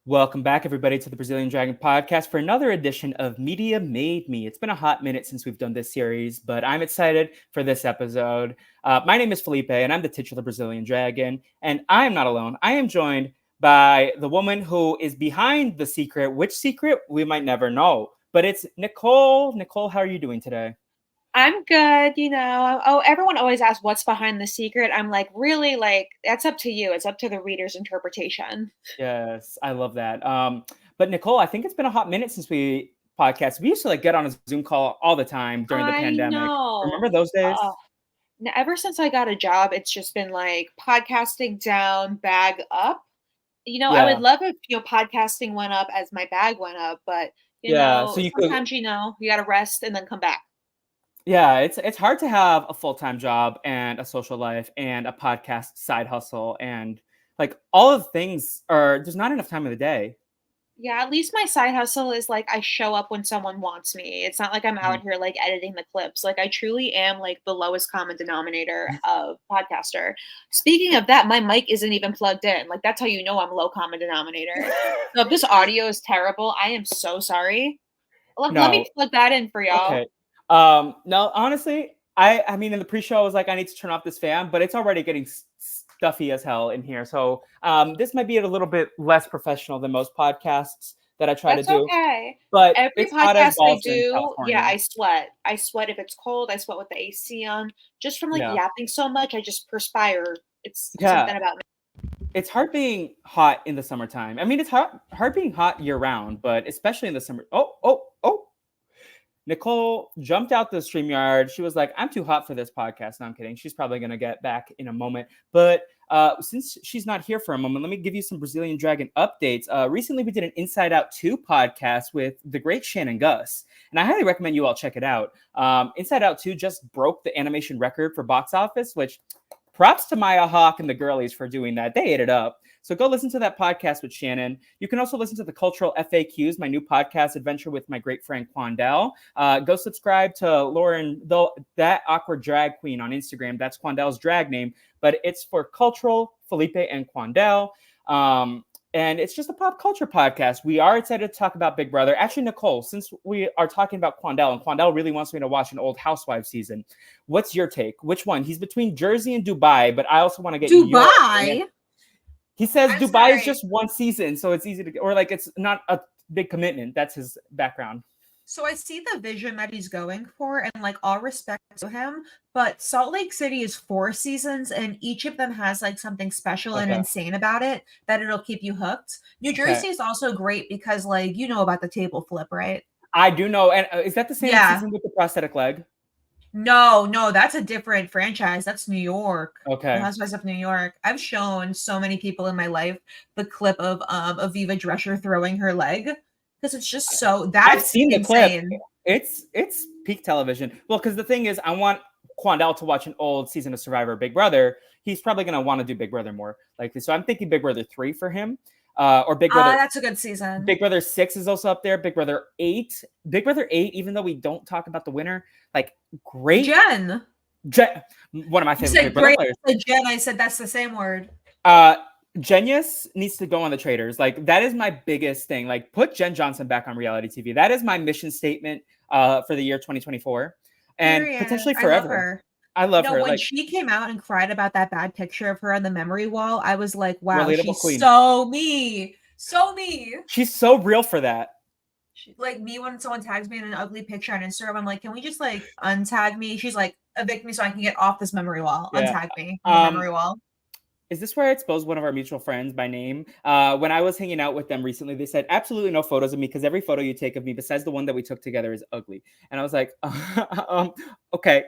Welcome back, everybody, to the Brazilian Dragon podcast for another edition of Media Made Me. It's been a hot minute since we've done this series, but I'm excited for this episode. My name is Felipe, and I'm the titular Brazilian Dragon, and I am not alone. I am joined by the woman who is behind the secret. Which secret? We might never know, but it's Nicole. Nicole, how are you doing today? I'm good, you know. Oh, everyone always asks what's behind the secret. I'm like, really? Like, that's up to you. It's up to the reader's interpretation. Yes, I love that. But Nicole, I think it's been a hot minute since we podcast. We used to get on a Zoom call all the time during the I pandemic. know. Remember those days? Uh, Ever since I got a job, it's just been like podcasting down, bag up. I would Yeah, love if, podcasting went up as my bag went up, but, yeah. So you could, sometimes, you got to rest and then come back. yeah. It's hard to have a full-time job and a social life and a podcast side hustle and all of the things are. There's not enough time in the day. Yeah, at least my side hustle is like I show up when someone wants me. It's not like I'm Mhm. out here like editing the clips. Like I truly am like the lowest common denominator of podcaster. Speaking of that, my mic isn't even plugged in. Like that's how you know I'm low common denominator. So if this audio is terrible, I am so sorry. Let me No, plug that in for y'all. okay. No, honestly, I mean, in the pre-show, I was like, I need to turn off this fan, but it's already getting stuffy as hell in here. So this might be a little bit less professional than most podcasts that I try to That's do, okay. but Every it's hot as podcast I balls here in do, yeah, California. I sweat. I sweat if it's cold. I sweat with the AC on. Just from like Yeah, yapping so much, I just perspire. It's yeah. something about me. It's hard being hot in the summertime. I mean, it's hard being hot year round, but especially in the summer. Oh! Nicole jumped out the StreamYard. She was like, I'm too hot for this podcast. No, I'm kidding. She's probably going to get back in a moment. But since she's not here for a moment, let me give you some Brazilian Dragon updates. Recently, we did an Inside Out 2 podcast with the great Shannon Gus. And I highly recommend you all check it out. Inside Out 2 just broke the animation record for box office, which props to Maya Hawk and the girlies for doing that. They ate it up. So go listen to that podcast with Shannon. You can also listen to the Cultural FAQs, my new podcast adventure with my great friend Quandel. Go subscribe to Lauren, though that awkward drag queen on Instagram. That's Quandel's drag name, but it's for Cultural Felipe and Quandel. And it's just a pop culture podcast. We are excited to talk about Big Brother. Actually, Nicole, since we are talking about Quandel, and Quandel really wants me to watch an old Housewives season, what's your take? Which one? He's between Jersey and Dubai, but I also want to get your opinion. Dubai? He says I'm Dubai is sorry. just one season, so it's easy to, or like it's not a big commitment. That's his background. So I see the vision that he's going for, and like all respect to him, but Salt Lake City is 4 seasons, and each of them has like something special and Okay. insane about it that it'll keep you hooked. New Okay. Jersey is also great because, like, you know about the table flip, right? I do know. And is that the same Yeah. season with the prosthetic leg? No, that's a different franchise. That's New York. The Okay. Housewives of New York. I've shown so many people in my life the clip of Aviva Drescher throwing her leg because it's just so I've that's seen the clip. insane. It's peak television. Well, because the thing is, I want Quandel to watch an old season of Survivor Big Brother. He's probably going to want to do Big Brother more likely. So I'm thinking Big Brother 3 for him. Or That's a good season. Big Brother 6 is also up there. Big Brother 8. Big Brother 8, even though we don't talk about the winner, like great. Jen. One of my You favorite said Big Brother great. players. I said Jen. I said that's the same word. Genius needs to go on the traders. Like that is my biggest thing. Like put Jen Johnson back on reality TV. That is my mission statement for the year 2024 and Period. potentially I love forever. her. I love her. When Like she came out and cried about that bad picture of her on the memory wall, I was like, wow, relatable she's queen. so me. So me. She's so real for that. Like me when someone tags me in an ugly picture on Instagram, I'm like, can we just like untag me? She's like, evict me so I can get off this memory wall. Yeah. Untag me from the memory wall. Is this where I exposed one of our mutual friends by name? When I was hanging out with them recently, they said absolutely no photos of me because every photo you take of me, besides the one that we took together, is ugly. And I was like, okay.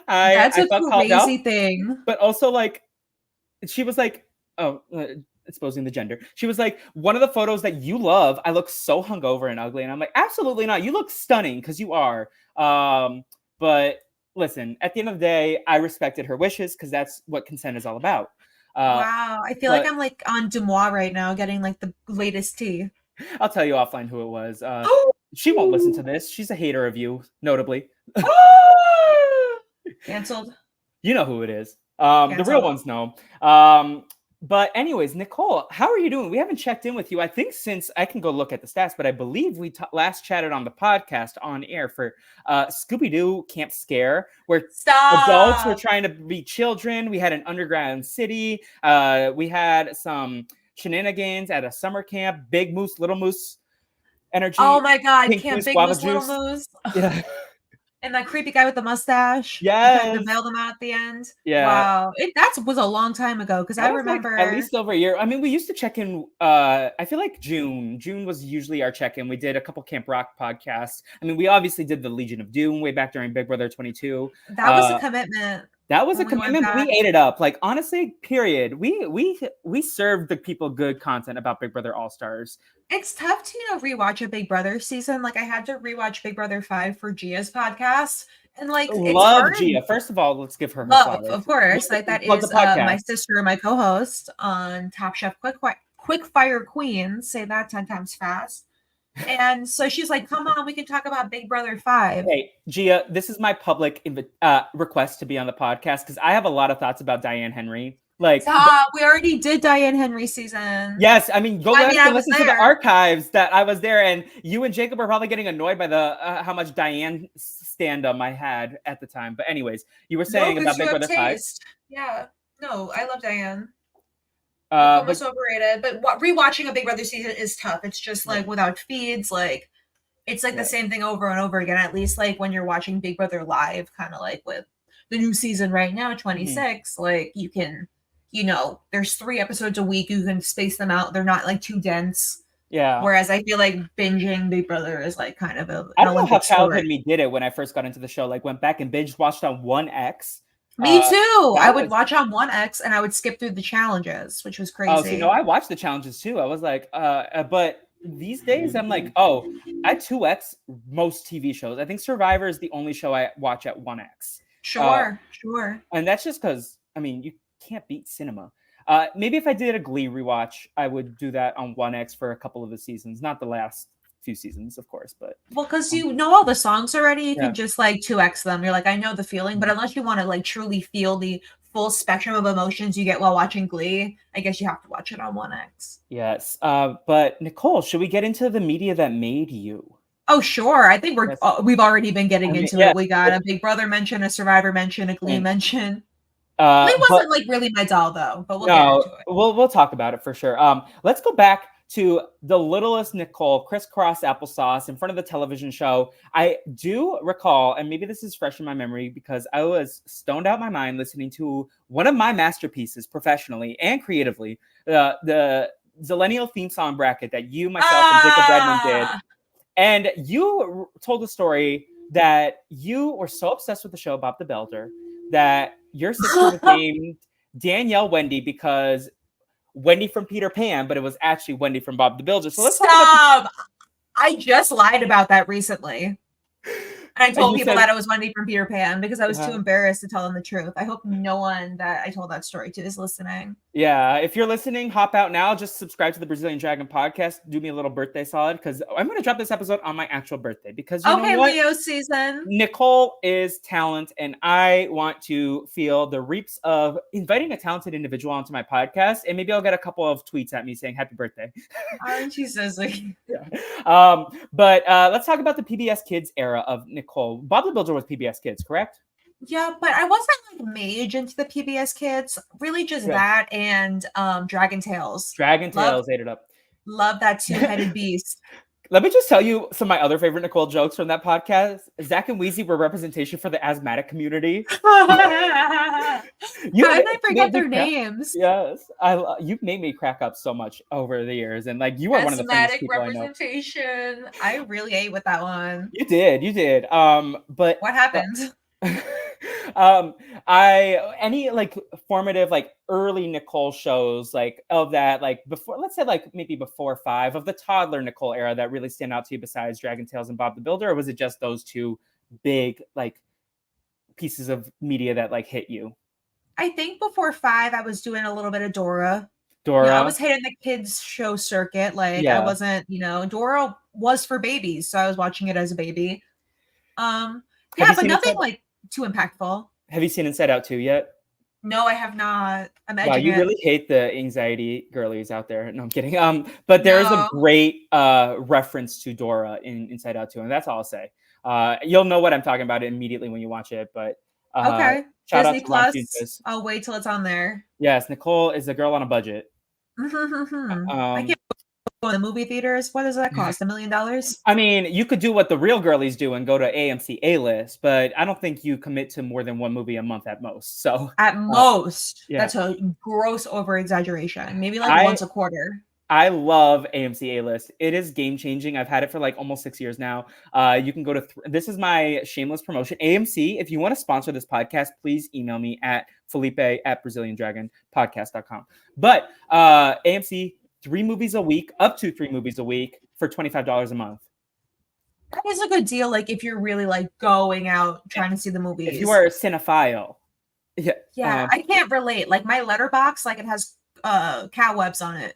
That's I a felt called out, crazy thing. but also like, she was like, oh, exposing the gender. She was like, one of the photos that you love, I look so hungover and ugly, and I'm like, absolutely not. You look stunning because you are. But listen, at the end of the day, I respected her wishes because that's what consent is all about. Wow. I feel like But I'm like on Demois right now getting like the latest tea. I'll tell you offline who it was. She won't listen to this. She's a hater of you, notably. Canceled. You know who it is. The real Canceled. ones know. But anyways, Nicole, how are you doing? We haven't checked in with you. I think since I can go look at the stats, but I believe we last chatted on the podcast on air for Scooby-Doo Camp Scare, where adults were Stop. trying to be children. We had an underground city. We had some shenanigans at a summer camp. Big Moose, Little Moose energy. Oh my God, Pink Camp Moose, Big Guava Moose, Little Juice. Moose. Yeah. And that creepy guy with the mustache. He tried to Yes. bail them out at the end. Yeah. Wow. That was a long time ago because I That was like at remember. least over a year. I mean, we used to check in. I feel like June. June was usually our check-in. We did a couple Camp Rock podcasts. I mean, we obviously did the Legion of Doom way back during Big Brother 22. That was a commitment. That was a when we went commitment, but we back. ate it up. Like honestly, period. We served the people good content about Big Brother All Stars. It's tough to, rewatch a Big Brother season. Like I had to rewatch Big Brother 5 for Gia's podcast. And like it's Love hard. Gia. First of all, let's give her Love, flowers. of course. Like that Plug the is my podcast. sister, my co-host on Top Chef Quick Fire Queen. Say that 10 times fast. And so she's like, come on, we can talk about Big Brother 5. Hey, Gia, this is my public request to be on the podcast because I have a lot of thoughts about Diane Henry. Like, Stop. We already did Diane Henry season. yes, I mean, go I back mean, and I was listen to the there. archives that I was there, and you and Jacob are probably getting annoyed by the how much Diane stand-up I had at the time. But anyways, you were saying No, about 'cause you Big have Brother 5. taste. Yeah. No, I love Diane. But Almost overrated. But rewatching a Big Brother season is tough. It's just like without feeds, like it's like the same thing over and over again. At least like when you're watching Big Brother live, kind of like with the new season right now, 26, like you can, there's 3 episodes a week. You can space them out. They're not like too dense. yeah. Whereas I feel like binging Big Brother is like kind of I an don't know how Olympic childhood sport. me did it when I first got into the show. Like went back and binge watched on 1X. Me too. I would was- watch on 1X and I would skip through the challenges, which was crazy. Oh, so I watched the challenges too. I was like, but these days I'm like, oh, I 2X most TV shows. I think Survivor is the only show I watch at 1X. Sure. And that's just because, I mean, you can't beat cinema. Maybe if I did a Glee rewatch, I would do that on 1X for a couple of the seasons, not the last few seasons, of course, but well, because you know all the songs already, you Yeah. can just like 2X them. You're like, I know the feeling, but unless you want to like truly feel the full spectrum of emotions you get while watching Glee, I guess you have to watch it on 1X. yes. But Nicole, should we get into the media that made you? Oh, sure. I think Yes. we've already been getting into yeah. it. We got a Big Brother mention, a Survivor mention, a Glee And- mention. Glee But- wasn't like really my doll though, but we'll get no, into it. we'll talk about it for sure. Let's go back to the littlest Nicole, crisscross applesauce in front of the television show. I do recall, and maybe this is fresh in my memory because I was stoned out my mind listening to one of my masterpieces professionally and creatively, the Zillennial theme song bracket that you, myself, and Jacob Redmond did. And you told a story that you were so obsessed with the show Bob the Builder that your sister was named Danielle Wendy because Wendy from Peter Pan, but it was actually Wendy from Bob the Builder. So let's talk about Stop. I just lied about that recently. And I told you people said- that it was Wendy from Peter Pan because I was too Uh-huh. embarrassed to tell them the truth. I hope no one that I told that story to is listening. Yeah, if you're listening, hop out now. Just subscribe to the Brazilian Dragon podcast. Do me a little birthday solid because I'm going to drop this episode on my actual birthday because you Okay, know what? Leo season. Nicole is talent, and I want to feel the reaps of inviting a talented individual onto my podcast, and maybe I'll get a couple of tweets at me saying happy birthday. Aren't you so sweet? But let's talk about the PBS Kids era of Nicole. Bob the Builder was PBS Kids, correct? Yeah, but I wasn't like mage into the PBS Kids. Really just Good. that and Dragon Tales. Dragon Love- Tales ate it up. Love that two-headed beast. Let me just tell you some of my other favorite Nicole jokes from that podcast. Zach and Wheezy were representation for the asthmatic community. How did I forget their crack- names? Yes, you've made me crack up so much over the years, and like you are one of the funniest Asthmatic people I know. representation. I really ate with that one. You did. But What happened? any like formative like early Nicole shows like of that like before, let's say like maybe before 5 of the toddler Nicole era that really stand out to you besides Dragon Tales and Bob the Builder, or was it just those two big like pieces of media that like hit you? I think before 5, I was doing a little bit of Dora. Dora. Yeah, I was hitting the kids show circuit. Like Yeah. I wasn't, Dora was for babies, so I was watching it as a baby. Have Yeah, you but seen nothing Inside- like too impactful. Have you seen Inside Out 2 yet? No, I have not. I'm Wow, edging you it. really hate the anxiety girlies out there. No, I'm kidding. But there is a No. great reference to Dora in Inside Out 2, and that's all I'll say. You'll know what I'm talking about immediately when you watch it, but Okay. shout out Disney to Ron Plus. Funches. I'll wait till it's on there. Yes, Nicole is a girl on a budget. I can't go in the movie theaters. What does that cost? $1 million? I mean, you could do what the real girlies do and go to AMC A-list, but I don't think you commit to more than one movie a month at most. So At most. yeah. That's a gross over exaggeration. Maybe like I once a quarter. I love AMC A-list. It is game changing. I've had it for like almost 6 years now. You can go to this is my shameless promotion. AMC, if you want to sponsor this podcast, please email me at Felipe@BrazilianDragonPodcast.com. But AMC, 3 movies a week, up to 3 movies a week for $25 a month. That is a good deal. Like if you're really like going out trying to see the movies. If you are a cinephile. Yeah, I can't relate. Like my letterbox, like it has cow webs on it.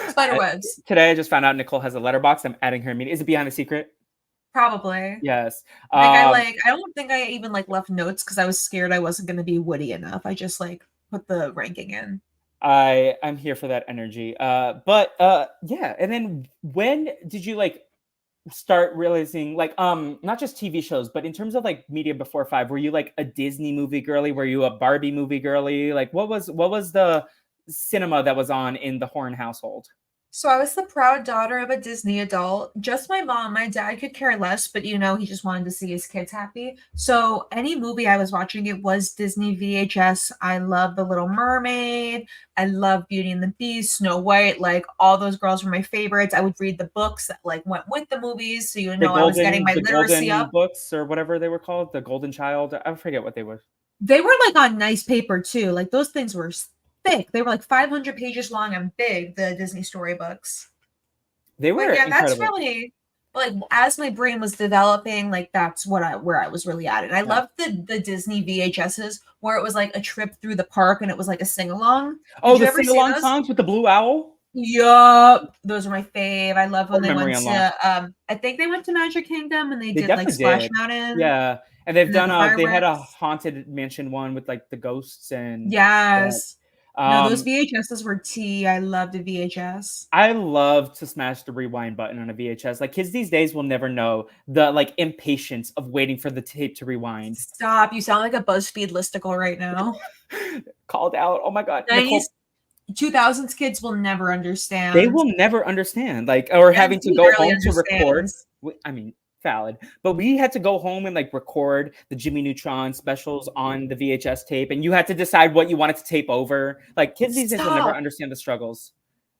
Spider webs. Today I just found out Nicole has a letterbox. I'm adding her immediately. Is it behind the secret? Probably. Yes. I don't think I even like left notes because I was scared I wasn't going to be witty enough. I just like put the ranking in. I'm here for that energy. But yeah. And then when did you like start realizing like not just TV shows, but in terms of like media before 5, were you like a Disney movie girly? Were you a Barbie movie girly? Like what was the cinema that was on in the Horn household? So I was the proud daughter of a Disney adult. Just my mom. My dad could care less, but he just wanted to see his kids happy. So any movie I was watching, it was Disney VHS. I love The Little Mermaid. I love Beauty and the Beast, Snow White. Like all those girls were my favorites. I would read the books that like went with the movies, so I was getting my literacy golden up. Books or whatever they were called, the Golden Child. I forget what they were. They were like on nice paper too. Like those things were thick. They were like 500 pages long and big, the Disney storybooks. They were incredible. That's really like as my brain was developing, like that's where I was really at. And I loved the Disney VHSs where it was like a trip through the park and it was like a sing-along. Oh, the sing-along songs with the Blue Owl? Yup. Those are my fave. I love when they went to I think they went to Magic Kingdom and they did like Splash Mountain. Yeah. And they've done they had a Haunted Mansion one with like the ghosts and yes. No, those VHSs were tea. I loved a VHS. I love to smash the rewind button on a VHS. Like kids these days will never know the like impatience of waiting for the tape to rewind. Stop! You sound like a BuzzFeed listicle right now. Called out. Oh my god. 2000s kids will never understand. They will never understand. Like or having to go home to record. I mean, valid, but we had to go home and like record the Jimmy Neutron specials on the VHS tape, and you had to decide what you wanted to tape over. Like kids these days will never understand the struggles.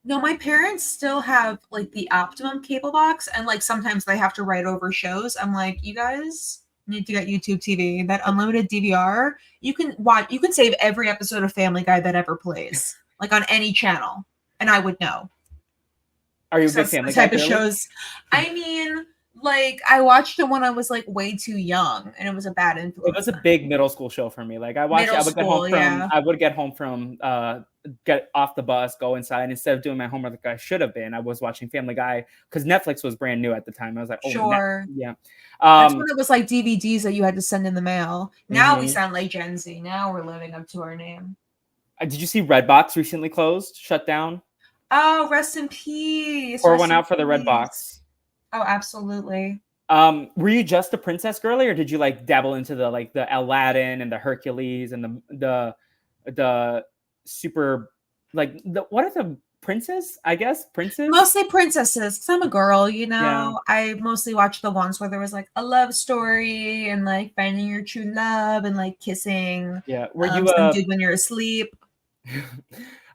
No, my parents still have like the Optimum cable box, and like sometimes they have to write over shows. I'm like, you guys need to get YouTube TV. That unlimited DVR, you can save every episode of Family Guy that ever plays, like on any channel, and I would know. Are you a big Family Guy type of shows? I mean. Like I watched it when I was like way too young, and it was a bad influence. It was a big middle school show for me. Like I watched it, I would get home from get off the bus, go inside, and instead of doing my homework like I should have been, I was watching Family Guy because Netflix was brand new at the time. I was like, oh, sure, yeah. That's when it was like DVDs that you had to send in the mail. Now we sound like Gen Z. Now we're living up to our name. Did you see Redbox recently closed, shut down? Oh, rest in peace. Pour one out for the Redbox. Oh, absolutely. Were you just a princess girly, or did you like dabble into the like the Aladdin and the Hercules and the super like the what are the princess? I guess princes. Mostly princesses, because I'm a girl. I mostly watched the ones where there was like a love story and like finding your true love and like kissing. Yeah, were you some dude when you're asleep?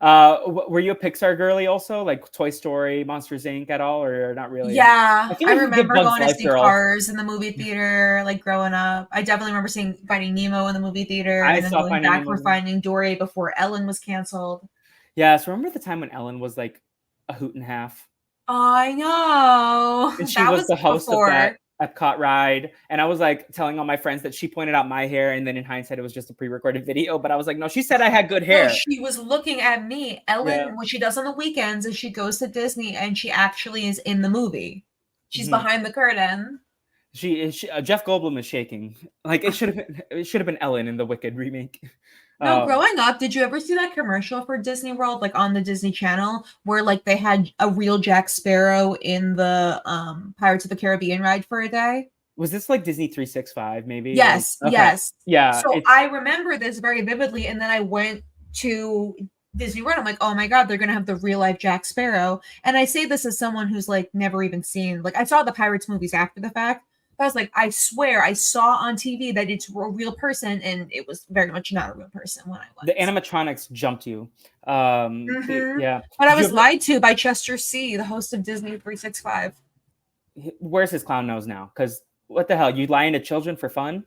Were you a Pixar girly also, like Toy Story, Monsters Inc. at all, or not really? Yeah, I remember going to see Cars in the movie theater, like growing up. I definitely remember seeing Finding Nemo in the movie theater, and then going back for Finding Dory before Ellen was canceled. Yeah, so remember the time when Ellen was like a hoot and a half? I know. And she was the host of that Epcot ride, and I was like telling all my friends that she pointed out my hair, and then in hindsight it was just a pre-recorded video, but I was like, no, she said I had good hair. No, she was looking at me. Ellen, what she does on the weekends is she goes to Disney and she actually is in the movie. She's behind the curtain. Jeff Goldblum is shaking. Like it should have been Ellen in the Wicked remake. No, growing up, did you ever see that commercial for Disney World, like on the Disney Channel, where like they had a real Jack Sparrow in the Pirates of the Caribbean ride for a day? Was this like Disney 365 maybe? Yes, Okay. yes. Yeah. So I remember this very vividly, and then I went to Disney World. I'm like, oh my god, they're gonna have the real life Jack Sparrow. And I say this as someone who's like never even seen, like I saw the Pirates movies after the fact. I was like, I swear I saw on TV that it's a real person, and it was very much not a real person when I went. The animatronics jumped you. Yeah. But I was lied to by Chester C., the host of Disney 365. Where's his clown nose now? Because what the hell? You lying to children for fun?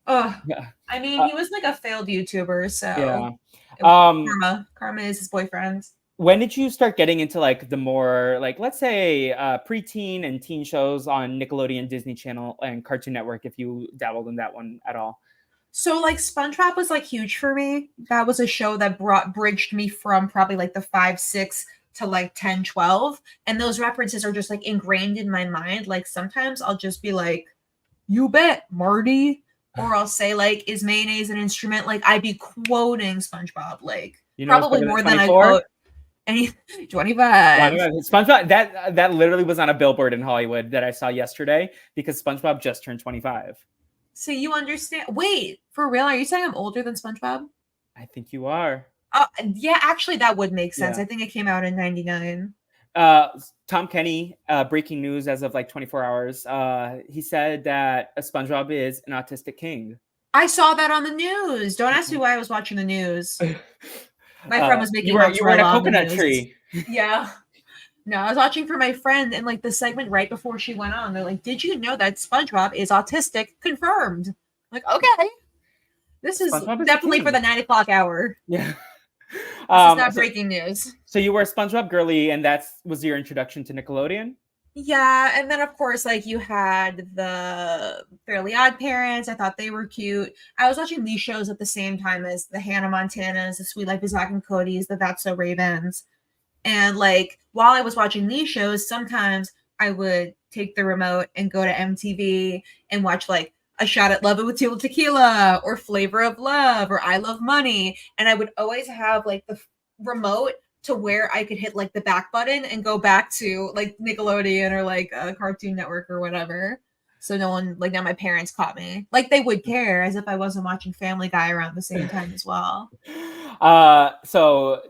Oh, Yeah. I mean, he was like a failed YouTuber, so yeah. Karma is his boyfriend. When did you start getting into like the more like, let's say preteen and teen shows on Nickelodeon, Disney Channel, and Cartoon Network, if you dabbled in that one at all? So like SpongeBob was like huge for me. That was a show that bridged me from probably like the 5, 6 to like 10, 12. And those references are just like ingrained in my mind. Like sometimes I'll just be like, you bet, Marty. Or I'll say like, is mayonnaise an instrument? Like I'd be quoting SpongeBob, like probably more than I quote. 25. SpongeBob, that literally was on a billboard in Hollywood that I saw yesterday because SpongeBob just turned 25. So you understand? Wait, for real? Are you saying I'm older than SpongeBob? I think you are. Yeah, actually, that would make sense. Yeah. I think it came out in 99. Tom Kenny, breaking news as of like 24 hours. He said that SpongeBob is an autistic king. I saw that on the news. Don't ask me why I was watching the news. My friend was making you were in a coconut tree. Yeah. No, I was watching for my friend, and like the segment right before she went on, they're like, "Did you know that SpongeBob is autistic? Confirmed." I'm like, okay, this is definitely for the 9 o'clock hour. Yeah, this is not breaking news. So you were a SpongeBob girly, and that was your introduction to Nickelodeon. Yeah, and then of course, like you had the Fairly Odd Parents. I thought they were cute. I was watching these shows at the same time as the Hannah Montanas, the Sweet Life of Zack and Cody's, the That's So Ravens. And like while I was watching these shows, sometimes I would take the remote and go to MTV and watch like A Shot at Love with Tequila or Flavor of Love or I Love Money. And I would always have like the remote to where I could hit like the back button and go back to like Nickelodeon or like a Cartoon Network or whatever. So no one, like now my parents caught me. Like they would care as if I wasn't watching Family Guy around the same time as well. So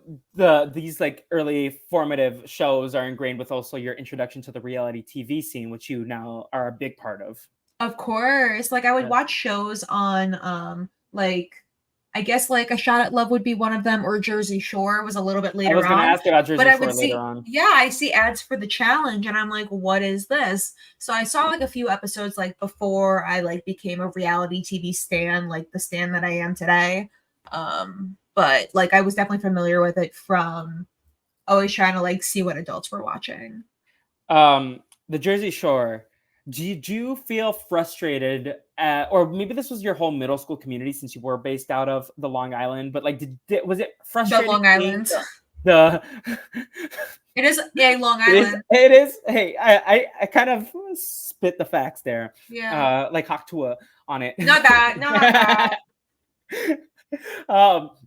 these like early formative shows are ingrained with also your introduction to the reality TV scene, which you now are a big part of. Of course. Like I would watch shows on like I guess like A Shot at Love would be one of them, or Jersey Shore was a little bit later on. I was going to ask about Jersey Shore later on. Yeah, I see ads for the challenge, and I'm like, what is this? So I saw like a few episodes like before I like became a reality TV stan, like the stan that I am today. But like I was definitely familiar with it from always trying to like see what adults were watching. The Jersey Shore. Did you feel frustrated or maybe this was your whole middle school community since you were based out of the Long Island, but like was it frustrating? The Long Island. It is a Long Island. It is. Hey, I kind of spit the facts there. Yeah. Like Haktua on it. Not that.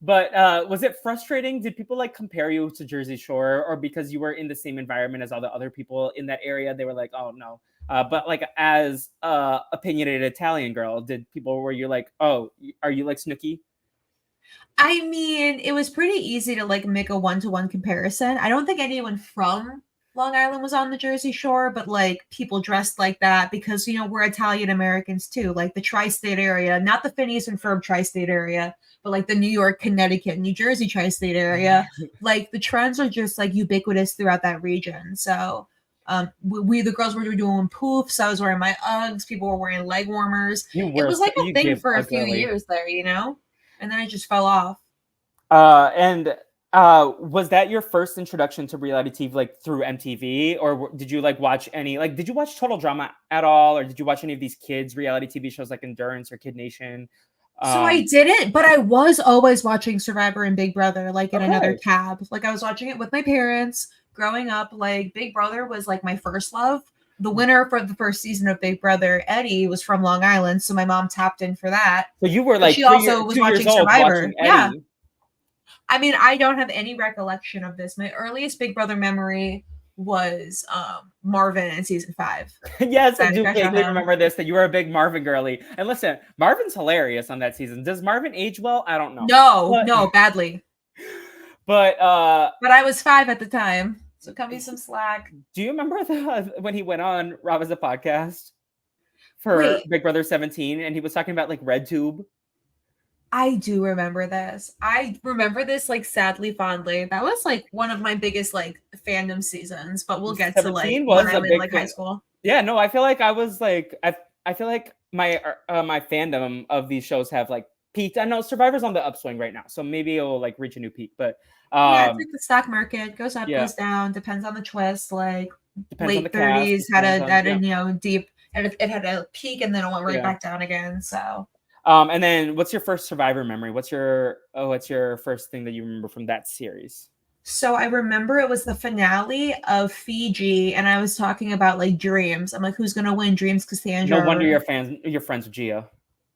But was it frustrating? Did people like compare you to Jersey Shore, or because you were in the same environment as all the other people in that area, they were like, oh no. But like as opinionated Italian girl, were you like, oh, are you like Snooki? I mean, it was pretty easy to like make a 1-to-1 comparison. I don't think anyone from Long Island was on the Jersey Shore, but like people dressed like that because, you know, we're Italian Americans too, like the tri-state area, not the Phineas and Ferb tri-state area, but like the New York, Connecticut, New Jersey tri-state area. Like the trends are just like ubiquitous throughout that region. So we the girls were doing poofs. I was wearing my Uggs. People were wearing leg warmers. It was like a thing for a few years there, you know? And then it just fell off. Was that your first introduction to reality TV, like through MTV, or did you like watch any, like, did you watch Total Drama at all, or did you watch any of these kids reality TV shows like Endurance or Kid Nation? So I didn't, but I was always watching Survivor and Big Brother, like in another tab. Like I was watching it with my parents growing up. Like Big Brother was like my first love, the winner for the first season of Big Brother, Eddie, was from Long Island, so my mom tapped in for that. So you were But like she also was 2 years watching old Survivor. watching Yeah. Eddie. I mean, I don't have any recollection of this. My earliest Big Brother memory was Marvin in season 5. Yes, I That do I vaguely shot him. remember this, that you were a big Marvin girly. And listen, Marvin's hilarious on that season. Does Marvin age well? I don't know. No, badly. But But I was 5 at the time, so cut me some slack. do you remember when he went on Rob as a podcast for Wait. Big Brother 17 and he was talking about like RedTube? I do remember this. I remember this like sadly fondly. That was like one of my biggest like fandom seasons, but we'll get to like 17 when was I'm a in big like fan. high school. Yeah, no, I feel like I was like I feel like my fandom of these shows have like peaked. I know Survivor's on the upswing right now, so maybe it'll like reach a new peak. But Yeah, it's like the stock market goes up, yeah. goes down, depends on the twist. Like depends on the late cast, 30s had depends on- a you know deep, and it had a peak and then it went right back down again. So and then what's your first Survivor memory? What's your first thing that you remember from that series? So I remember it was the finale of Fiji, and I was talking about like dreams. I'm like, who's gonna win, Dreams, Cassandra? No wonder you're friends with Gia.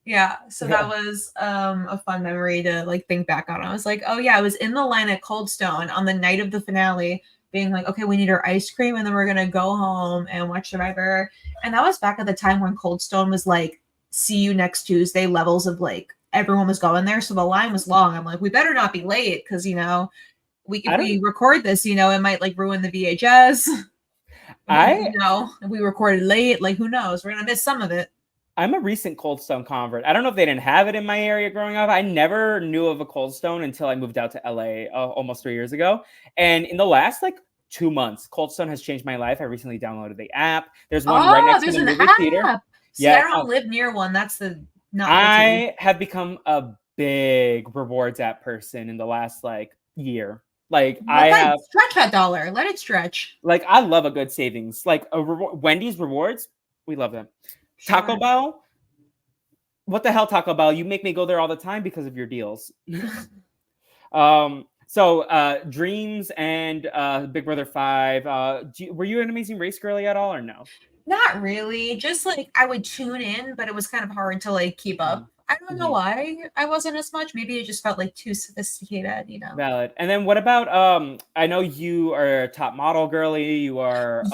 Yeah, so that was a fun memory to like think back on. I was like, oh yeah, I was in the line at Cold Stone on the night of the finale, being like, okay, we need our ice cream, and then we're gonna go home and watch Survivor. And that was back at the time when Cold Stone was like, see you next Tuesday levels of like everyone was going there, so the line was long. I'm like, we better not be late because you know. If we record this, you know, it might like ruin the VHS. You know, if we recorded late, like who knows? We're gonna miss some of it. I'm a recent Cold Stone convert. I don't know if they didn't have it in my area growing up. I never knew of a Cold Stone until I moved out to LA almost 3 years ago. And in the last like 2 months, Cold Stone has changed my life. I recently downloaded the app. There's one right next to the movie theater. See, I don't live near one. That's the not. I have become a big rewards app person in the last like year. Like I have stretch that dollar. Let it stretch. Like I love a good savings. Like Wendy's rewards, we love them. Sure. Taco Bell, what the hell, Taco Bell? You make me go there all the time because of your deals. So Dreams and Big Brother 5. Were you an Amazing Race girly at all or no? Not really. Just like I would tune in, but it was kind of hard to like keep up. I don't know why I wasn't as much. Maybe it just felt like too sophisticated, you know. Valid. And then what about I know you are a top model girly. You are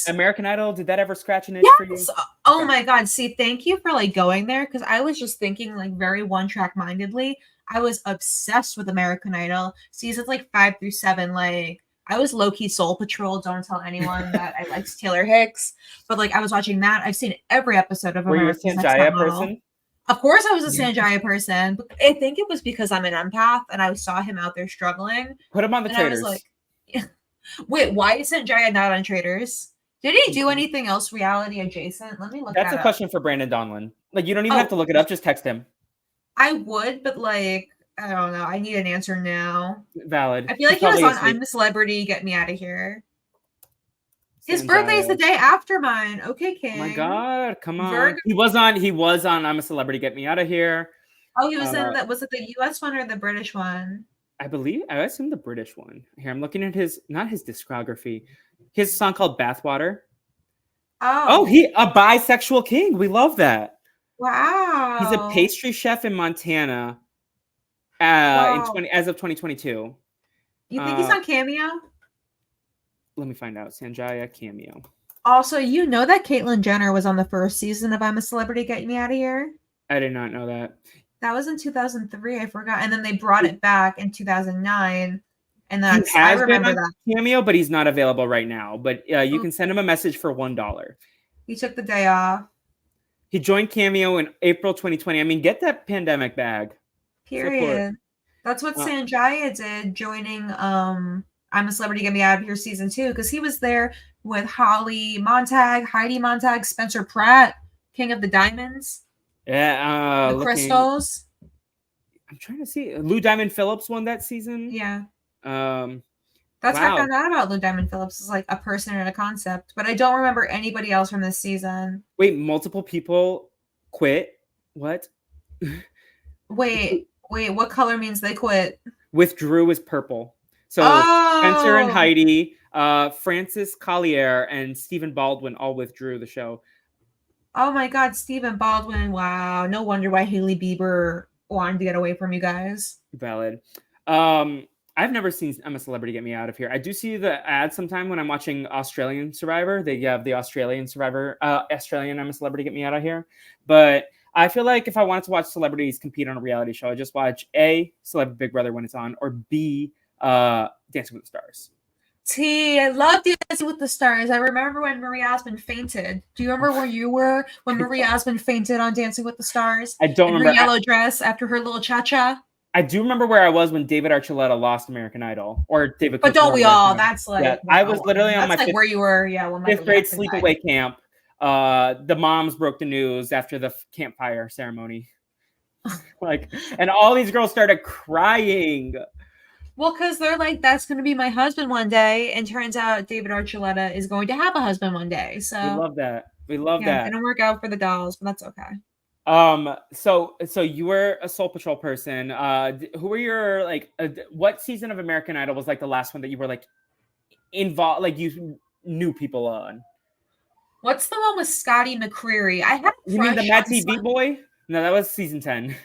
American Idol. Did that ever scratch an itch for you? Oh my God. See, thank you for like going there because I was just thinking like very one-track mindedly. I was obsessed with American Idol. Seasons like 5 through 7, like I was low-key Soul Patrol. Don't tell anyone that I liked Taylor Hicks. But like I was watching that. I've seen every episode of American Idol. Were you a Sanjaya person? Of course I was a Sanjaya person. But I think it was because I'm an empath and I saw him out there struggling. Put him on the Traitors. I was like, wait, why is Sanjaya not on Traitors? Did he do anything else reality adjacent? Let me look That's a question for Brandon Donlin. Like you don't even have to look it up. Just text him. I would, but like, I don't know. I need an answer now. Valid. I feel like he was on I'm a Celebrity, Get Me Out of Here. His birthday's the day after mine. Okay, King. Oh my God, come on. Virgo. He was on I'm a Celebrity, Get Me Out of Here. Oh, he was in that. Was it the US one or the British one? I assume the British one. Here, I'm looking at not his discography. His song called Bathwater. Oh, he a bisexual king. We love that. Wow. He's a pastry chef in Montana. As of 2022. You think he's on Cameo? Let me find out. Sanjaya Cameo. Also, you know that Caitlyn Jenner was on the first season of I'm a Celebrity, Get Me Out of Here? I did not know that. That was in 2003. I forgot. And then they brought it back in 2009. And that's I remember that Cameo, but he's not available right now. But you can send him a message for $1. He took the day off. He joined Cameo in April 2020. I mean, get that pandemic bag. Period. That's what Sanjaya did, joining I'm a Celebrity, Get Me Out of Here season 2, because he was there with Holly Montag, Heidi Montag, Spencer Pratt, King of the Diamonds. Yeah, the Crystals. I'm trying to see. Lou Diamond Phillips won that season. Yeah. That's how I found out about Lou Diamond Phillips. Is like a person and a concept, but I don't remember anybody else from this season. Wait, multiple people quit? What? Wait, what color means they quit? Withdrew is purple. So Spencer and Heidi, Francis Collier and Stephen Baldwin all withdrew the show. Oh my God, Stephen Baldwin. Wow. No wonder why Hailey Bieber wanted to get away from you guys. Valid. I've never seen I'm a Celebrity Get Me Out of Here. I do see the ad sometime when I'm watching Australian Survivor. They have the Australian Survivor, Australian I'm a Celebrity Get Me Out of Here. But I feel like if I wanted to watch celebrities compete on a reality show, I just watch A, Celebrity Big Brother when it's on, or B, Dancing with the Stars. T, I love Dancing with the Stars. I remember when Marie Osmond fainted. Do you remember where you were when Marie Osmond fainted on Dancing with the Stars? I don't remember. Her yellow dress after her little cha-cha. I do remember where I was when David Archuleta lost American Idol, or David. But don't we all? That's like yeah, I was literally on my where you were. Yeah, when fifth grade sleepaway camp. The moms broke the news after the campfire ceremony. And all these girls started crying. Well, because they're like, that's going to be my husband one day, and turns out David Archuleta is going to have a husband one day. So we love that. We love that. It didn't work out for the dolls, but that's okay. So you were a Soul Patrol person. Who were your what season of American Idol was like the last one that you were like involved, like you knew people on? What's the one with Scotty McCreery? I had. You mean the Mad TV boy? No, that was season 10.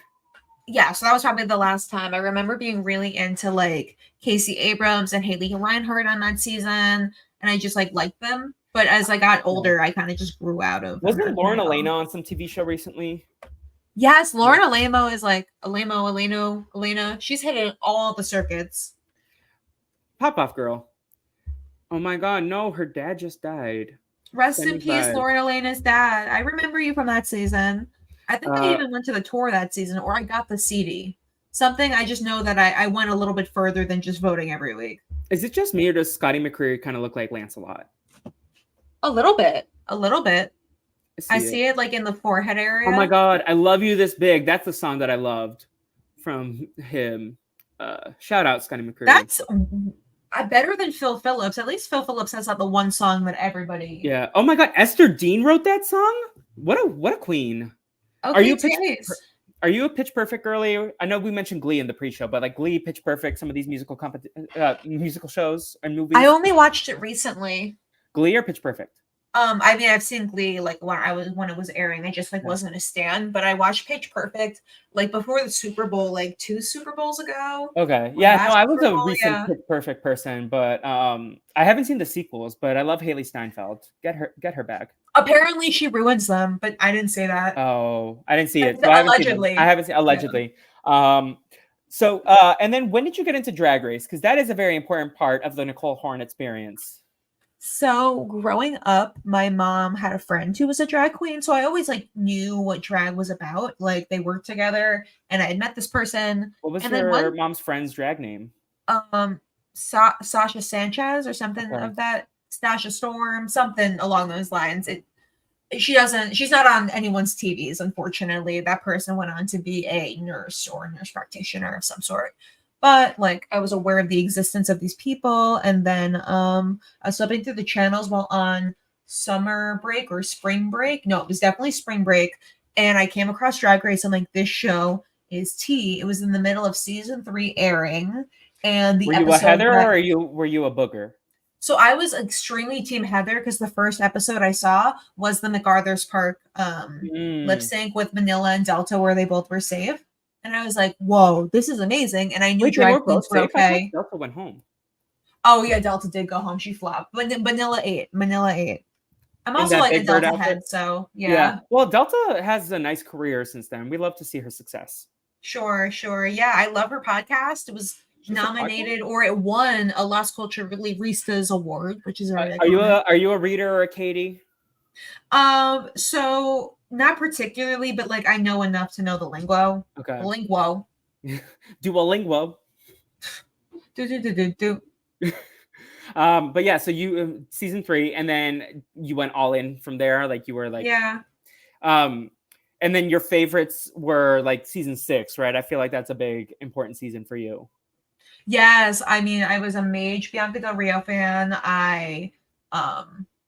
Yeah, so that was probably the last time. I remember being really into like Casey Abrams and Haley Reinhart on that season, and I just like liked them. But as I got older, I kind of just grew out of. Wasn't Lauren Elena on some TV show recently? Yes, Lauren Elena is like Elena. She's hitting all the circuits. Pop Off Girl. Oh my God, no, her dad just died. Rest in peace, Lauren Elena's dad. I remember you from that season. I think I even went to the tour that season, or I got the CD. Something, I just know that I went a little bit further than just voting every week. Is it just me, or does Scotty McCreery kind of look like Lancelot? A little bit. I see it like in the forehead area. Oh my God, I Love You This Big. That's the song that I loved from him. Shout out Scotty McCreery. That's better than Phil Phillips. At least Phil Phillips has the one song that everybody. Yeah. Oh my God, Esther Dean wrote that song. What a queen. Okay, Are you a Pitch Perfect girly? I know we mentioned Glee in the pre-show, but like Glee, Pitch Perfect, some of these musical shows and movies. I only watched it recently. Glee or Pitch Perfect? I mean, I've seen Glee like when it was airing. I just wasn't a stan, but I watched Pitch Perfect like before the Super Bowl, like 2 Super Bowls ago. Okay, yeah, no, I was a recent Pitch Perfect person, but I haven't seen the sequels. But I love Haley Steinfeld. Get her back. Apparently, she ruins them, but I didn't say that. Oh, I didn't see it. So allegedly, I haven't seen allegedly. Yeah. And then when did you get into Drag Race? Because that is a very important part of the Nicole Horn experience. So growing up, my mom had a friend who was a drag queen. So I always knew what drag was about. Like they worked together and I had met this person. What was her mom's friend's drag name? Sasha Sanchez or something of that. Stasha Storm, something along those lines. She's not on anyone's TVs, unfortunately. That person went on to be a nurse or a nurse practitioner of some sort. But I was aware of the existence of these people, and then I was flipping through the channels while on summer break or spring break. No, it was definitely spring break, and I came across Drag Race. I'm like, this show is tea. It was in the middle of season 3 airing, and the episode. Were you a Heather or were you a Booger? So I was extremely team Heather because the first episode I saw was the MacArthur's Park lip sync with Manila and Delta, where they both were safe. And I was like, whoa, this is amazing. And I knew drag queens were okay. Delta went home. Oh, yeah, Delta did go home. She flopped. But Manila ate. I'm also a Delta head, so yeah. Well, Delta has a nice career since then. We love to see her success. Sure. Yeah, I love her podcast. It was nominated or it won a Las Culturistas award, which is really Are you a reader or a Katie? So not particularly, but I know enough to know the lingo. Okay. Linguo. Duolingo. Do. But yeah, so you season 3, and then you went all in from there. You were yeah. And then your favorites were season 6, right? I feel like that's a big important season for you. Yes, I mean, I was a Mage Bianca Del Rio fan. I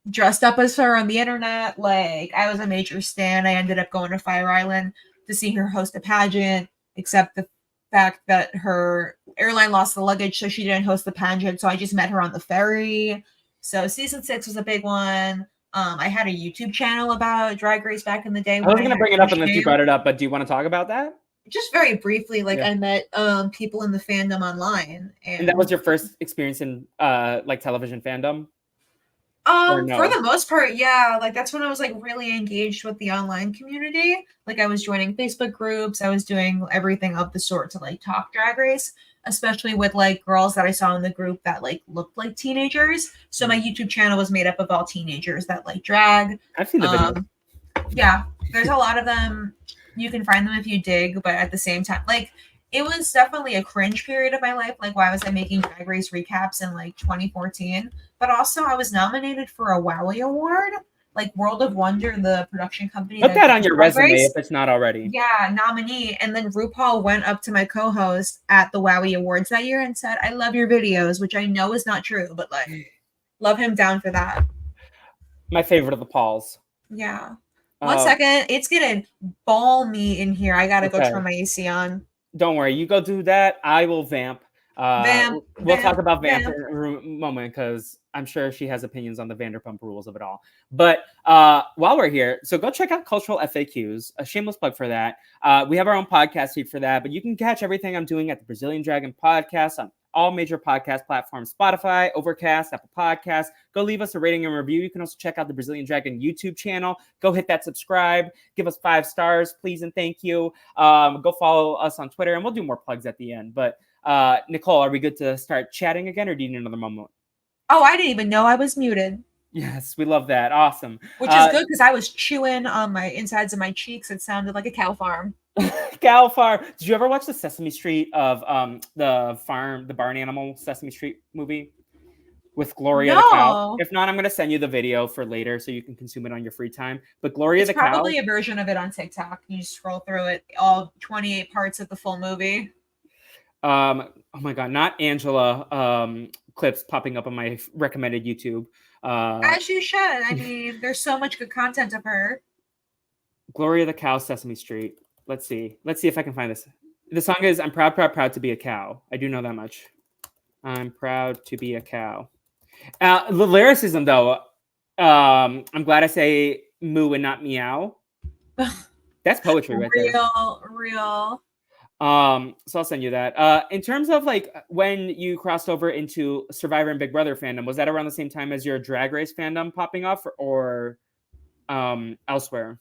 dressed up as her on the internet. I was a major stan. I ended up going to Fire Island to see her host a pageant, except the fact that her airline lost the luggage, so she didn't host the pageant. So I just met her on the ferry. So season 6 was a big one. I had a YouTube channel about Drag Race back in the day. I was going to bring it up and unless you brought it up, but do you want to talk about that? Just very briefly, like Yeah. I met people in the fandom online, And that was your first experience in like television fandom? No? For the most part, yeah. Like that's when I was like really engaged with the online community. Like I was joining Facebook groups, I was doing everything of the sort to like talk Drag Race, especially with like girls that I saw in the group that like looked like teenagers. So my YouTube channel was made up of all teenagers that like drag. I've seen the video. Yeah, there's a lot of them. You can find them if you dig, but at the same time, like it was definitely a cringe period of my life. Like, why was I making Drag Race recaps in like 2014? But also, I was nominated for a Wowie Award, like World of Wonder, the production company. Put that on your Drag resume Race. if it's not already. Yeah, nominee. And then RuPaul went up to my co-host at the Wowie Awards that year and said, "I love your videos," which I know is not true, but like, love him down for that. My favorite of the Pauls. Yeah. One second, it's getting balmy in here. I gotta go turn my AC on. Don't worry, you go do that. I will vamp. We'll talk about vamp in a moment because I'm sure she has opinions on the Vanderpump Rules of it all. But while we're here, so go check out Cultural FAQs. A shameless plug for that. We have our own podcast feed for that, but you can catch everything I'm doing at the Brazilian Dragon Podcast on all major podcast platforms: Spotify, Overcast, Apple Podcasts. Go leave us a rating and review. You can also check out the Brazilian Dragon YouTube channel. Go hit that subscribe. Give us 5 stars, please and thank you. Go follow us on Twitter, and we'll do more plugs at the end. But Nicole, are we good to start chatting again, or do you need another moment? Oh, I didn't even know I was muted. Yes, we love that. Awesome. Which is good because I was chewing on my insides of my cheeks. It sounded like a cow farm. Cow farm. Did you ever watch the Sesame Street of the barn animal Sesame Street movie with Gloria the cow? If not, I'm going to send you the video for later so you can consume it on your free time. But Gloria the cow. Probably a version of it on TikTok. You just scroll through it, all 28 parts of the full movie. Oh my God, not Angela clips popping up on my recommended YouTube. As you should. I mean, there's so much good content of her. Gloria the cow, Sesame Street. Let's see if I can find this. The song is "I'm proud, proud, proud to be a cow." I do know that much. I'm proud to be a cow. The lyricism, though, I'm glad I say moo and not meow. That's poetry right there. Real. So I'll send you that. In terms of like when you crossed over into Survivor and Big Brother fandom, was that around the same time as your Drag Race fandom popping off, or elsewhere?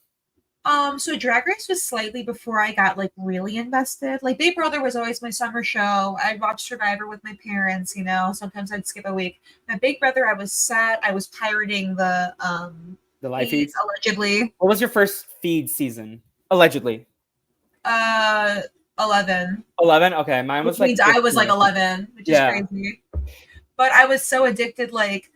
So Drag Race was slightly before I got like really invested. Like Big Brother was always my summer show. I'd watch Survivor with my parents, you know. Sometimes I'd skip a week. But Big Brother, I was set. I was pirating the live feeds allegedly. What was your first feed season? Allegedly. 11. 11? Okay. Mine was which means 15. I was like 11, which is crazy. But I was so addicted, like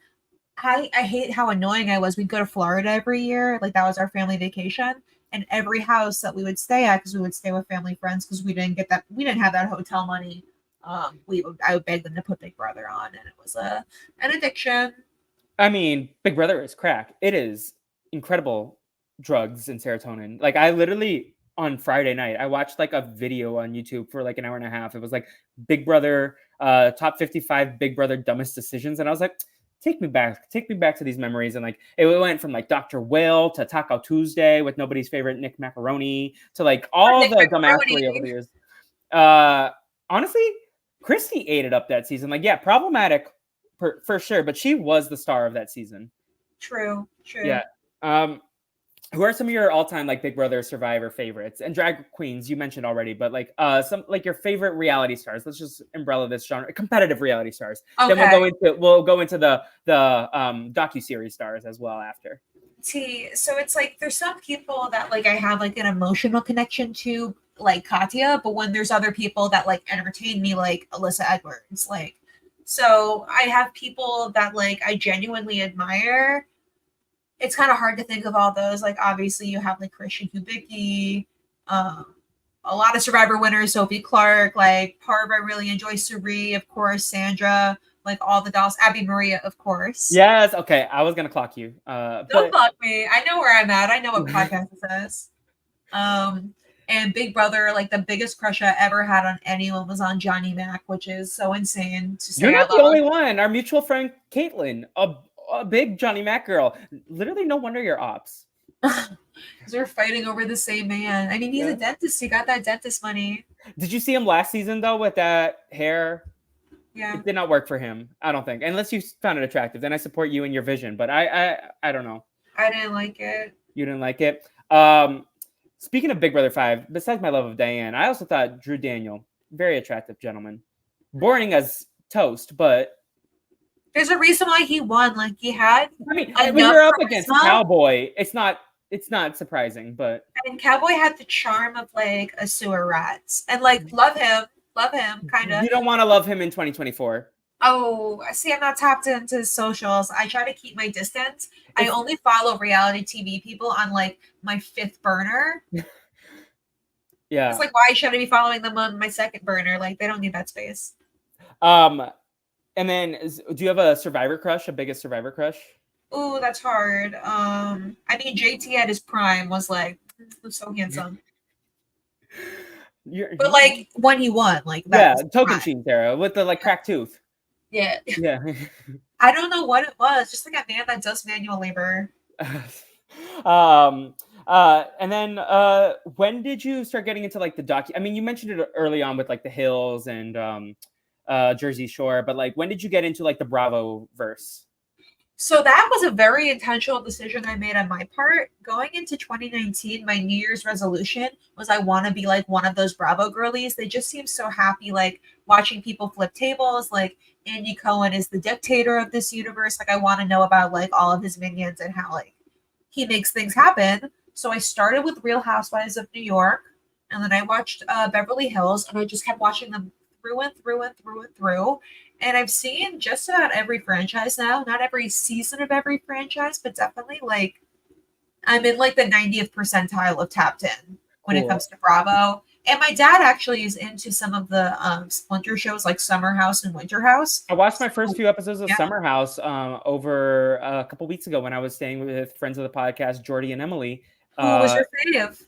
I hate how annoying I was. We'd go to Florida every year. Like that was our family vacation. And every house that we would stay at, because we would stay with family friends, because we didn't have that hotel money. I would beg them to put Big Brother on, and it was an addiction. I mean, Big Brother is crack. It is incredible drugs and serotonin. Like I literally on Friday night, I watched like a video on YouTube for like an hour and a half. It was like Big Brother, top 55 Big Brother dumbest decisions, and I was like, take me back to these memories. And like it went from like Dr. Will to Taco Tuesday with nobody's favorite Nick Macaroni to like all the dumbassery over the years. Honestly, Christy ate it up that season. Like, yeah, problematic for sure, but she was the star of that season. True. Yeah. Who are some of your all-time like Big Brother Survivor favorites and drag queens? You mentioned already, but like some like your favorite reality stars. Let's just umbrella this genre, competitive reality stars. Okay. Then we'll go into the docuseries stars as well after. So it's like there's some people that like I have like an emotional connection to, like Katya, but when there's other people that like entertain me, like Alyssa Edwards, like so I have people that like I genuinely admire. It's kind of hard to think of all those. Like, obviously, you have like Christian Kubicki, a lot of Survivor winners, Sophie Clark, like Parv. I really enjoy Suri, of course, Sandra, like all the dolls, Abby Maria, of course. Yes. Okay. I was gonna clock you. Don't clock me. I know where I'm at. I know what podcast it says. And Big Brother, like the biggest crush I ever had on anyone was on Johnny Mac, which is so insane to say. You're not the only one. Our mutual friend Caitlin, a big Johnny Mac girl. Literally, no wonder you're ops. Because we're fighting over the same man. I mean, he's a dentist. He got that dentist money. Did you see him last season though with that hair? Yeah. It did not work for him, I don't think. Unless you found it attractive, then I support you and your vision. But I don't know. I didn't like it. You didn't like it. Speaking of Big Brother 5, besides my love of Diane, I also thought Drew Daniel, very attractive gentleman. Boring as toast, but there's a reason why he won. Like he had. I mean, when you're up against Cowboy, it's not surprising, but and Cowboy had the charm of like a sewer rat, and like love him, kind of. You don't want to love him in 2024. Oh, see, I'm not tapped into socials. I try to keep my distance. I only follow reality TV people on like my 5th burner. Yeah. It's like, why should I be following them on my 2nd burner? Like, they don't need that space. And then do you have a Survivor crush, a biggest Survivor crush? Ooh, that's hard. I mean, JT at his prime was like, so handsome. But like when he won, like that Token Cheese era with the like cracked tooth. Yeah. Yeah. I don't know what it was. Just like a man that does manual labor. And then when did you start getting into like the docu? I mean, you mentioned it early on with like the Hills and Jersey Shore, but like when did you get into like the Bravo verse? So that was a very intentional decision I made on my part. Going into 2019, my New Year's resolution was I want to be like one of those Bravo girlies. They just seem so happy, like watching people flip tables. Like Andy Cohen is the dictator of this universe. Like I want to know about like all of his minions and how like he makes things happen. So I started with Real Housewives of New York, and then I watched Beverly Hills, and I just kept watching them through and through and through and through. And I've seen just about every franchise now, not every season of every franchise, but definitely like I'm in like the 90th percentile of tapped in when it comes to Bravo. And my dad actually is into some of the splinter shows like Summer House and Winter House. I watched my first few episodes of Summer House over a couple weeks ago when I was staying with friends of the podcast, Jordy and Emily. Who was your fave?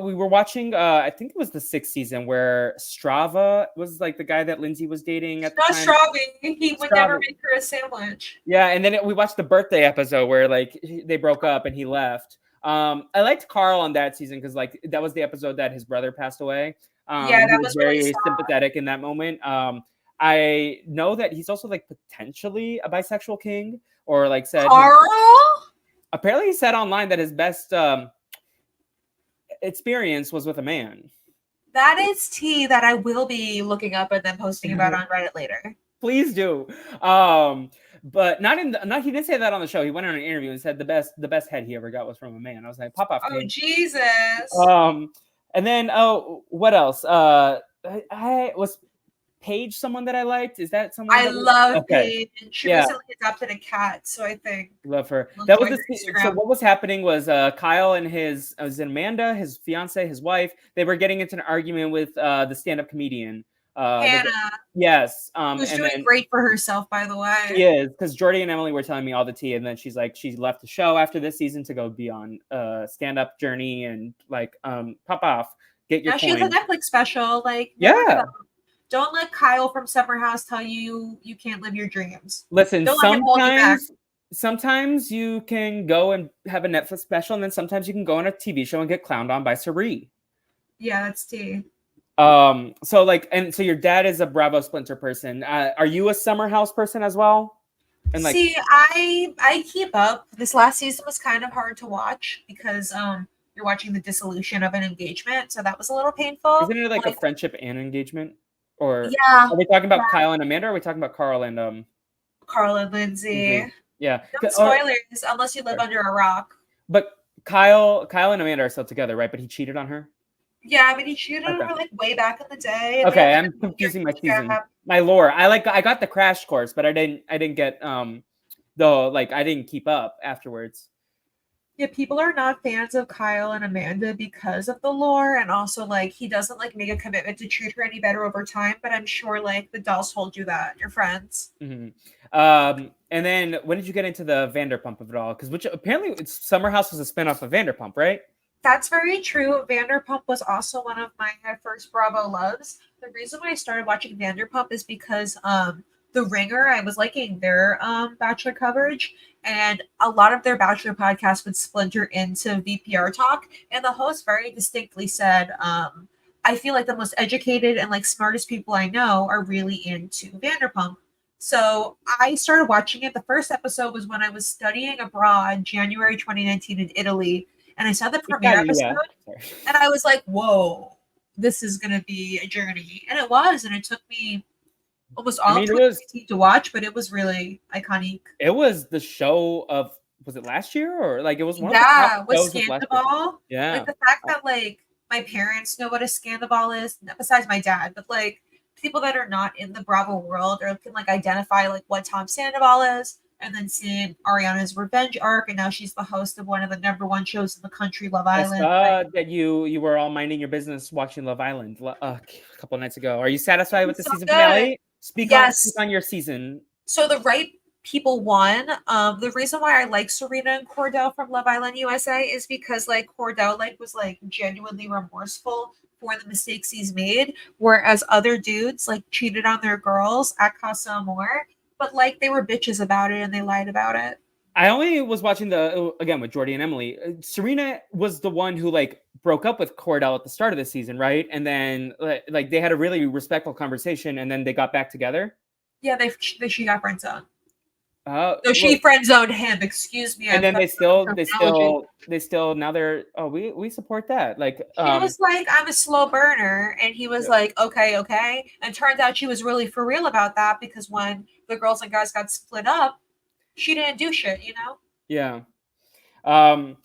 We were watching, I think it was the 6th season where Strava was like the guy that Lindsay was dating at the time. Strava. He would never make her a sandwich. Yeah, and then we watched the birthday episode where like they broke up and he left. I liked Carl on that season because like that was the episode that his brother passed away. That was very really sympathetic in that moment. I know that he's also like potentially a bisexual king, or like said Carl? Apparently he said online that his best experience was with a man. That is tea that I will be looking up and then posting about on Reddit later. Please do. But he didn't say that on the show. He went on an interview and said the best head he ever got was from a man. I was like, pop off. Oh, kid. Jesus. And then what else? I was Paige someone that I liked. Is that someone? I love Paige. She recently adopted a cat, so I think love her. That was so what was happening was Kyle and Amanda, his fiance, his wife, they were getting into an argument with the stand-up comedian. Hannah. Yes. Who's doing great for herself, by the way. She is, because Jordy and Emily were telling me all the tea, and then she's like, she left the show after this season to go be on stand-up journey and like pop off, get your. Now she has a Netflix special, like don't let Kyle from Summer House tell you you can't live your dreams. Listen, sometimes you can go and have a Netflix special, and then sometimes you can go on a TV show and get clowned on by Sari. Yeah, that's tea. So your dad is a Bravo Splinter person. Are you a Summer House person as well? And like, see, I keep up. This last season was kind of hard to watch because you're watching the dissolution of an engagement, so that was a little painful. Isn't it like a friendship and engagement? Or are we talking about Kyle and Amanda, or are we talking about Carl and Lindsay? Mm-hmm. Yeah. No spoilers unless you live under a rock. But Kyle and Amanda are still together, right? But he cheated on her? Yeah, I mean he cheated on her like way back in the day. Okay, I'm confusing my season. My lore. I got the crash course, but I didn't get I didn't keep up afterwards. Yeah, people are not fans of Kyle and Amanda because of the lore, and also like he doesn't like make a commitment to treat her any better over time. But I'm sure like the dolls told you that your friends. Mm-hmm. And then when did you get into the Vanderpump of it all? Because apparently Summer House was a spinoff of Vanderpump, right? That's very true. Vanderpump was also one of my first Bravo loves. The reason why I started watching Vanderpump is because the The Ringer, I was liking their Bachelor coverage, and a lot of their Bachelor podcasts would splinter into VPR talk, and the host very distinctly said, I feel like the most educated and like smartest people I know are really into Vanderpump. So I started watching it. The first episode was when I was studying abroad, January 2019 in Italy, and I saw the premiere episode, and I was like, whoa, this is going to be a journey. And it was, and it took me almost all of 2019 to watch, but it was really iconic. It was the show of, was it last year or like it was one of the top with shows of last year. Scandal. Yeah. Like the fact that like my parents know what a scandal is, besides my dad, but like people that are not in the Bravo world or can like identify like what Tom Sandoval is, and then seeing Ariana's revenge arc, and now she's the host of one of the #1 shows in the country, Love Island. That you were all minding your business watching Love Island a couple nights ago. Are you satisfied with the season finale? Speak on your season. So the right people won. The reason why I like Serena and Cordell from Love Island USA is because like Cordell like was like genuinely remorseful for the mistakes he's made, whereas other dudes like cheated on their girls at Casa Amor, but like they were bitches about it and they lied about it. I only was watching again with Jordy and Emily. Serena was the one who like broke up with Cordell at the start of the season, right? And then like they had a really respectful conversation, and then they got back together. Yeah, she got friend zoned. So she friend zoned him. Excuse me. And then they still now they're we support that. Like she was like, I'm a slow burner, and he was like, okay, and turned out she was really for real about that, because when the girls and guys got split up, she didn't do shit, you know? Yeah.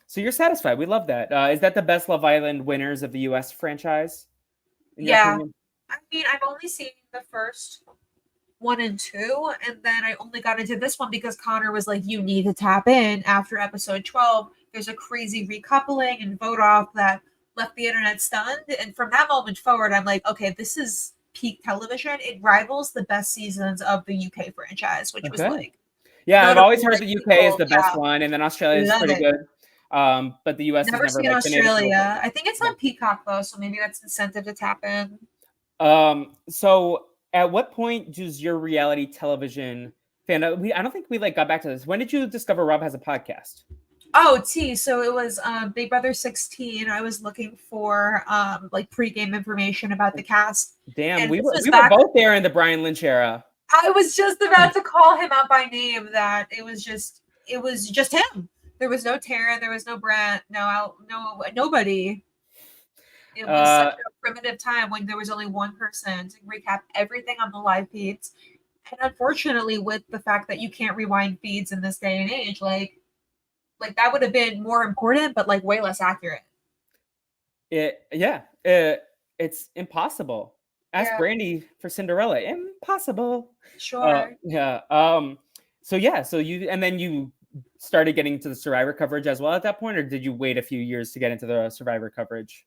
So you're satisfied. We love that. Is that the best Love Island winners of the US franchise? Yeah. I mean, I've only seen the first 1 and 2, and then I only got into this one because Connor was like, you need to tap in after episode 12. There's a crazy recoupling and vote off that left the internet stunned. And from that moment forward, I'm like, okay, this is peak television. It rivals the best seasons of the UK franchise, which was like, yeah, I've always heard the UK is the best one, and then Australia is pretty good. But the US never has never seen Australia. I think it's on Peacock though, so maybe that's incentive to tap in. So at what point does your reality television fan? I don't think we like got back to this. When did you discover Rob has a podcast? Oh, so it was Big Brother 16. I was looking for like pregame information about the cast. Damn, we were both there in the Brian Lynch era. I was just about to call him out by name. That it was just him. There was no Taryn, there was no Brent, nobody. It was such a primitive time when there was only one person to recap everything on the live feeds. And unfortunately, with the fact that you can't rewind feeds in this day and age, like that would have been more important, but like way less accurate. It's impossible. Ask Brandy for Cinderella. Impossible. Sure. So you started getting to the Survivor coverage as well at that point, or did you wait a few years to get into the Survivor coverage?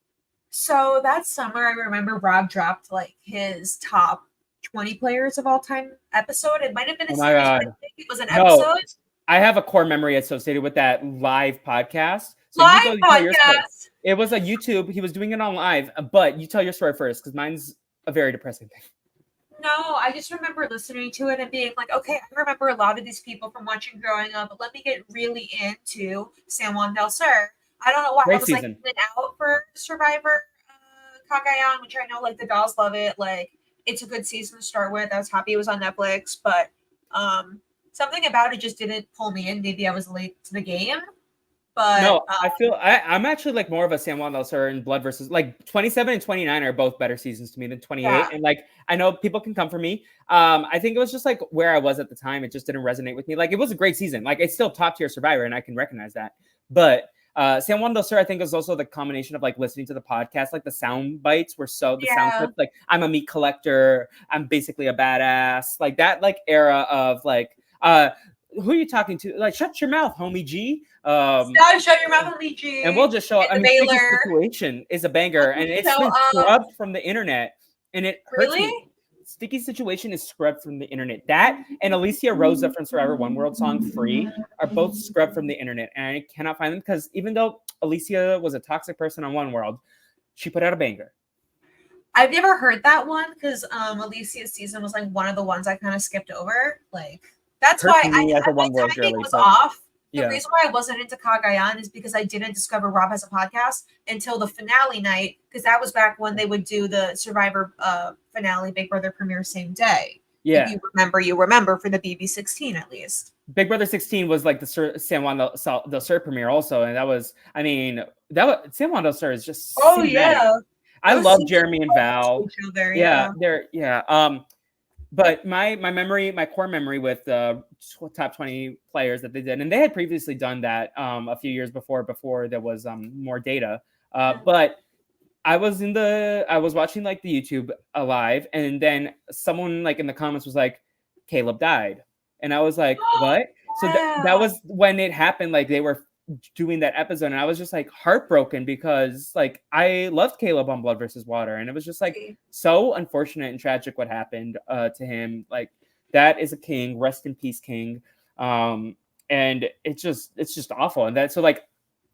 So that summer, I remember Rob dropped like his top 20 players of all time episode. It might have been a series, but I think it was an episode. I have a core memory associated with that live podcast. So podcast. It was a YouTube. He was doing it on live, but you tell your story first because mine's a very depressing thing. No, I just remember listening to it and being like, okay, I remember a lot of these people from watching growing up, but let me get really into San Juan del Sur. I don't know why I was like in and out for Survivor Cagayan, which I know like the dolls love it. Like it's a good season to start with. I was happy it was on Netflix, but something about it just didn't pull me in. Maybe I was late to the game. But no, I feel I'm actually like more of a San Juan del Sur and Blood versus like 27 and 29 are both better seasons to me than 28. Yeah. And like I know people can come for me. I think it was just like where I was at the time. It just didn't resonate with me. Like it was a great season. Like it's still top tier Survivor, and I can recognize that. But San Juan del Sur, I think, is also the combination of like listening to the podcast. Like the sound bites were sound clips. Like I'm a meat collector. I'm basically a badass. Like that like era of like who are you talking to? Like shut your mouth, homie G. Shut your mouth, homie G. And we'll just show up. I mean, Sticky Situation is a banger, and it's been scrubbed from the internet, and it hurts me. Sticky Situation is scrubbed from the internet. That and Alicia Rosa from Survivor One World song Free are both scrubbed from the internet, and I cannot find them because even though Alicia was a toxic person on One World, she put out a banger. I've never heard that one because Alicia's season was like one of the ones I kind of skipped over. Like that's Her why to me as a my one word timing girly, was but off. The yeah. reason why I wasn't into Cagayan is because I didn't discover Rob has a podcast until the finale night, because that was back when they would do the Survivor finale Big Brother premiere same day. Yeah. If you remember, you remember for the BB16 at least. Big Brother 16 was like the San Juan del Sur premiere also, and that was, I mean, that was, San Juan del Sur is just Oh cinematic. yeah, I love Jeremy and Val. Yeah, they're but my memory, my core memory with the top 20 players that they did, and they had previously done that a few years before there was more data. But I was watching like the YouTube live, and then someone like in the comments was like, Caleb died. And I was like, what? So that was when it happened. Like they were doing that episode, and I was just like heartbroken because like I loved Caleb on Blood versus Water, and it was just like so unfortunate and tragic what happened to him. Like that is a king, rest in peace, king. And it's just awful. And that, so like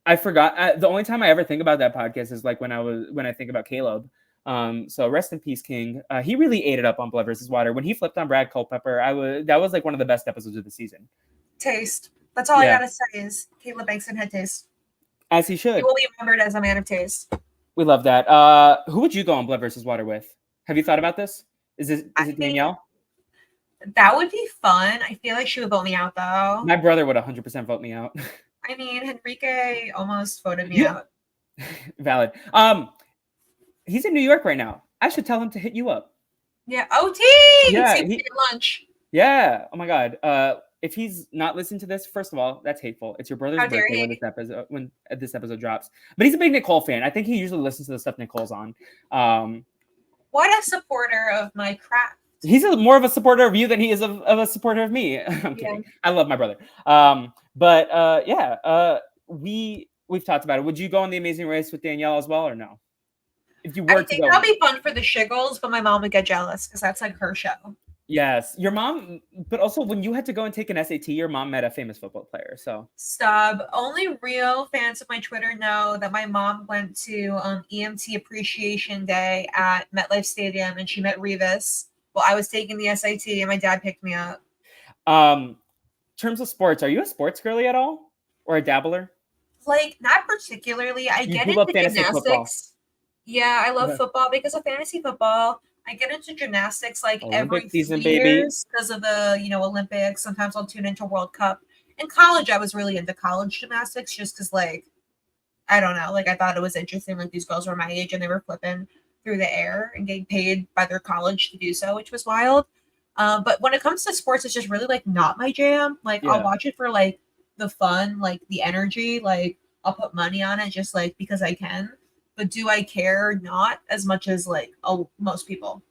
I forgot, the only time I ever think about that podcast is like when I think about Caleb. So rest in peace, King. He really ate it up on Blood versus Water. When he flipped on Brad Culpepper, that was like one of the best episodes of the season. Taste. That's all I gotta say is Caleb Bankston had taste. As he should. He will be remembered as a man of taste. We love that. Who would you go on Blood versus Water with? Have you thought about this? Is it Danielle? That would be fun. I feel like she would vote me out though. My brother would 100% vote me out. I mean, Henrique almost voted me out. Valid. He's in New York right now. I should tell him to hit you up. Yeah, OT. Yeah, lunch. Yeah. Oh my God. If he's not listening to this, first of all, that's hateful. It's your brother's birthday when this episode drops. But he's a big Nicole fan. I think he usually listens to the stuff Nicole's on. What a supporter of my craft. He's more of a supporter of you than he is of a supporter of me. I'm kidding. I love my brother. We've talked about it. Would you go on The Amazing Race with Danielle as well, or no? If you were I think that'll be fun for the shiggles, but my mom would get jealous because that's like her show. Yes, your mom, but also when you had to go and take an SAT, your mom met a famous football player. So stop. Only real fans of my Twitter know that my mom went to EMT Appreciation Day at MetLife Stadium, and she met Revis. Well, I was taking the SAT, and my dad picked me up. In terms of sports, are you a sports girly at all, or a dabbler? Like, not particularly. I get into gymnastics. Football. Yeah, I love football because of fantasy football. I get into gymnastics like every 3 years because of the Olympics. Sometimes I'll tune into World Cup. In college, I was really into college gymnastics just because, like, I don't know, like I thought it was interesting. Like these girls were my age and they were flipping through the air and getting paid by their college to do so, which was wild. But when it comes to sports, it's just really like not my jam. Like I'll watch it for like the fun, like the energy. Like I'll put money on it just like because I can. But do I care? Not as much as like most people.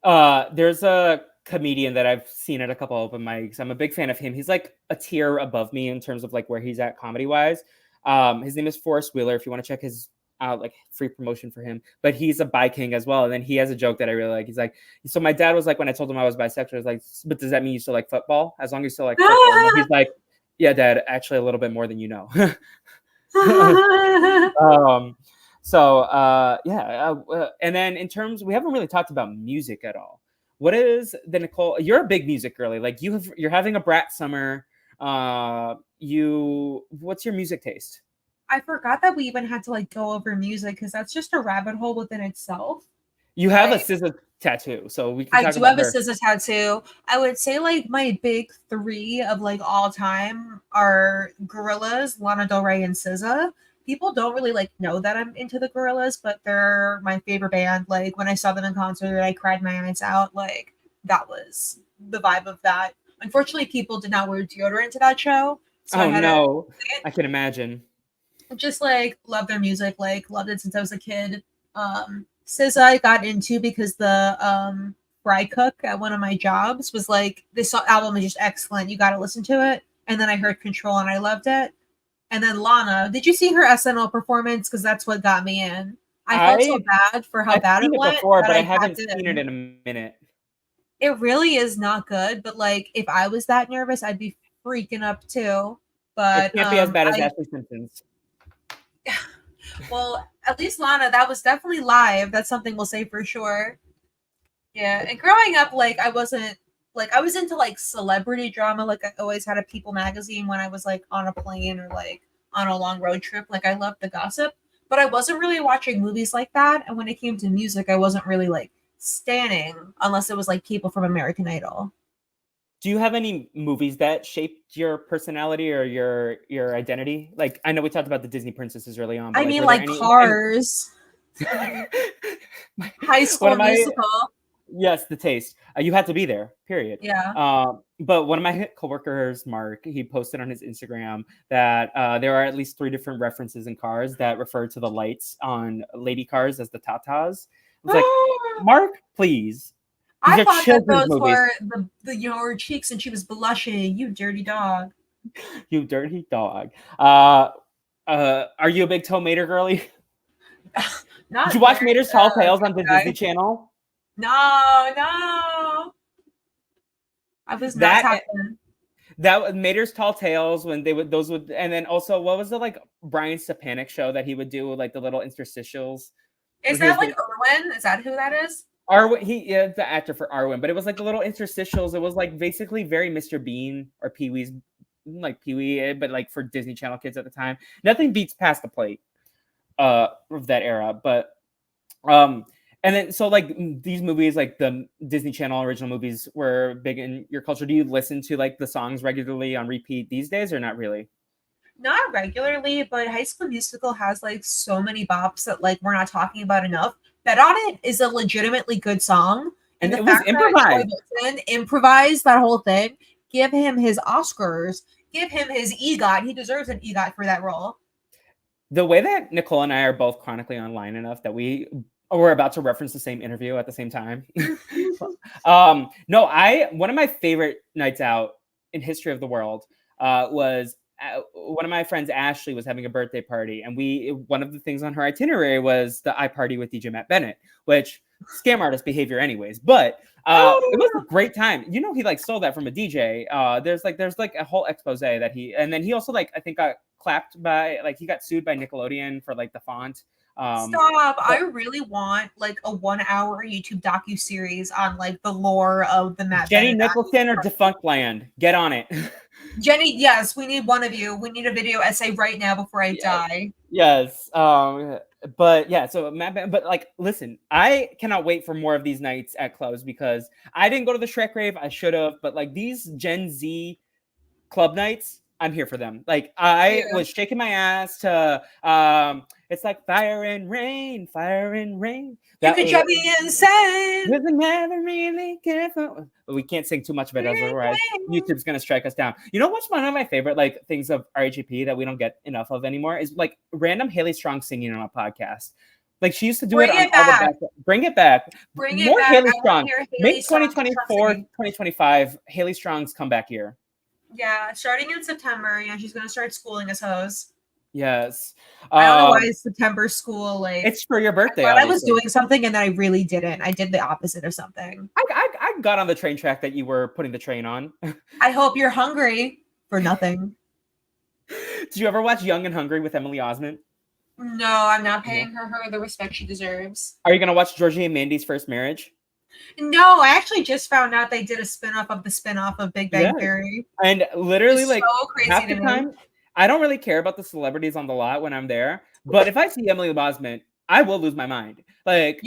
There's a comedian that I've seen at a couple open mics. I'm a big fan of him. He's like a tier above me in terms of like where he's at comedy wise. His name is Forrest Wheeler. If you want to check his out, like free promotion for him, but he's a bi king as well. And then he has a joke that I really like. He's like, so my dad was like, when I told him I was bisexual, I was like, but does that mean you still like football? As long as you still like football. He's like, yeah, Dad, actually a little bit more than you know. And then in terms, we haven't really talked about music at all. What is the Nicole? You're a big music girly. Like you're having a brat summer. What's your music taste? I forgot that we even had to like go over music because that's just a rabbit hole within itself. You have a SZA tattoo, so we can. I do have a SZA tattoo. I would say like my big 3 of like all time are Gorillaz, Lana Del Rey, and SZA. People don't really like know that I'm into the Gorillaz, but they're my favorite band. Like when I saw them in concert, I cried my eyes out. Like that was the vibe of that. Unfortunately, people did not wear deodorant to that show. So I can imagine. Just like love their music, like loved it since I was a kid. SZA I got into because the fry cook at one of my jobs was like, this album is just excellent. You got to listen to it. And then I heard Control and I loved it. And then Lana, did you see her SNL performance? Because that's what got me in. I felt so bad for how bad it went. But I haven't seen it in a minute. It really is not good. But like, if I was that nervous, I'd be freaking up too. But it can't be as bad as Ashley Simpson's. Well, At least Lana, that was definitely live. That's something we'll say for sure. Yeah, and growing up, like I wasn't like I was into like celebrity drama. Like I always had a People magazine when I was like on a plane or like on a long road trip. Like I loved the gossip, but I wasn't really watching movies like that. And when it came to music, I wasn't really like standing unless it was like people from American Idol. Do you have any movies that shaped your personality or your identity? Like, I know we talked about the Disney princesses early on, but I like, mean, were there like any? Cars, High One School of my Musical. yes, the taste. You had to be there. Period. Yeah. But one of my coworkers, Mark, he posted on his Instagram that there are at least 3 different references in Cars that refer to the lights on lady cars as the tatas. I was like, Mark, please. These I are thought that children's those movies. were her cheeks and she was blushing. You dirty dog. You dirty dog. Are you a big Tow Mater girly? Not Did you watch very, Mater's Tall Tales on the guy. Disney Channel? No. I was not talking. That was Mater's Tall Tales when they would and then also what was the like Brian Stepanek show that he would do like the little interstitials? Is that like Irwin? Is that who that is? Arwen, he is the actor for Arwen, but it was like the little interstitials. It was like basically very Mr. Bean or Pee Wee's, like Pee Wee, but like for Disney Channel kids at the time. Nothing beats Past the Plate of that era. But and then so like these movies, like the Disney Channel original movies, were big in your culture. Do you listen to like the songs regularly on repeat these days, or not really? Not regularly, but High School Musical has like so many bops that like we're not talking about enough. Bet on It is a legitimately good song. And the it was fact that improvised. Troy Bolton improvised that whole thing. Give him his Oscars. Give him his EGOT. He deserves an EGOT for that role. The way that Nicole and I are both chronically online enough that we're about to reference the same interview at the same time. No, one of my favorite nights out in history of the world was one of my friends, Ashley, was having a birthday party, and one of the things on her itinerary was the I Party with DJ Matt Bennett, which scam artist behavior anyways, but it was a great time. You know, he like stole that from a DJ. There's like a whole expose that and then he also like I think got clapped by, like, he got sued by Nickelodeon for like the font. Stop. I really want like a 1-hour YouTube docu-series on like the lore of the Matt Jenny Bennett Nicholson or Defunct Land. Get on it. Jenny, yes, we need one of you. We need a video essay right now before I die. Yes. But yeah, so but like, listen, I cannot wait for more of these nights at clubs because I didn't go to the Shrek rave. I should have, but like these Gen Z club nights, I'm here for them. Like I was shaking my ass to it's like fire and rain. You could drive me insane. Doesn't never really care for. But we can't sing too much of it, otherwise YouTube's gonna strike us down. You know what's one of my favorite like things of RHAP that we don't get enough of anymore is like random Haley Strong singing on a podcast. Like she used to do it on all the best. Bring it back. Bring it More back. Haley Strong. Make 2024, 2025 Haley Strong's comeback year. Yeah, starting in September. Yeah, she's gonna start schooling us hoes. Yes. I don't know why it's September school. Like it's for your birthday. I thought I was doing something and then I really didn't. I did the opposite of something. I got on the train track that you were putting the train on. I hope you're hungry for nothing. Did you ever watch Young and Hungry with Emily Osment? No, I'm not paying her the respect she deserves. Are you gonna watch Georgie and Mandy's First Marriage? No, I actually just found out they did a spinoff of the spinoff of Big Bang Theory. And literally, like, so crazy half the time, I don't really care about the celebrities on the lot when I'm there. But if I see Emily Osment, I will lose my mind. Like,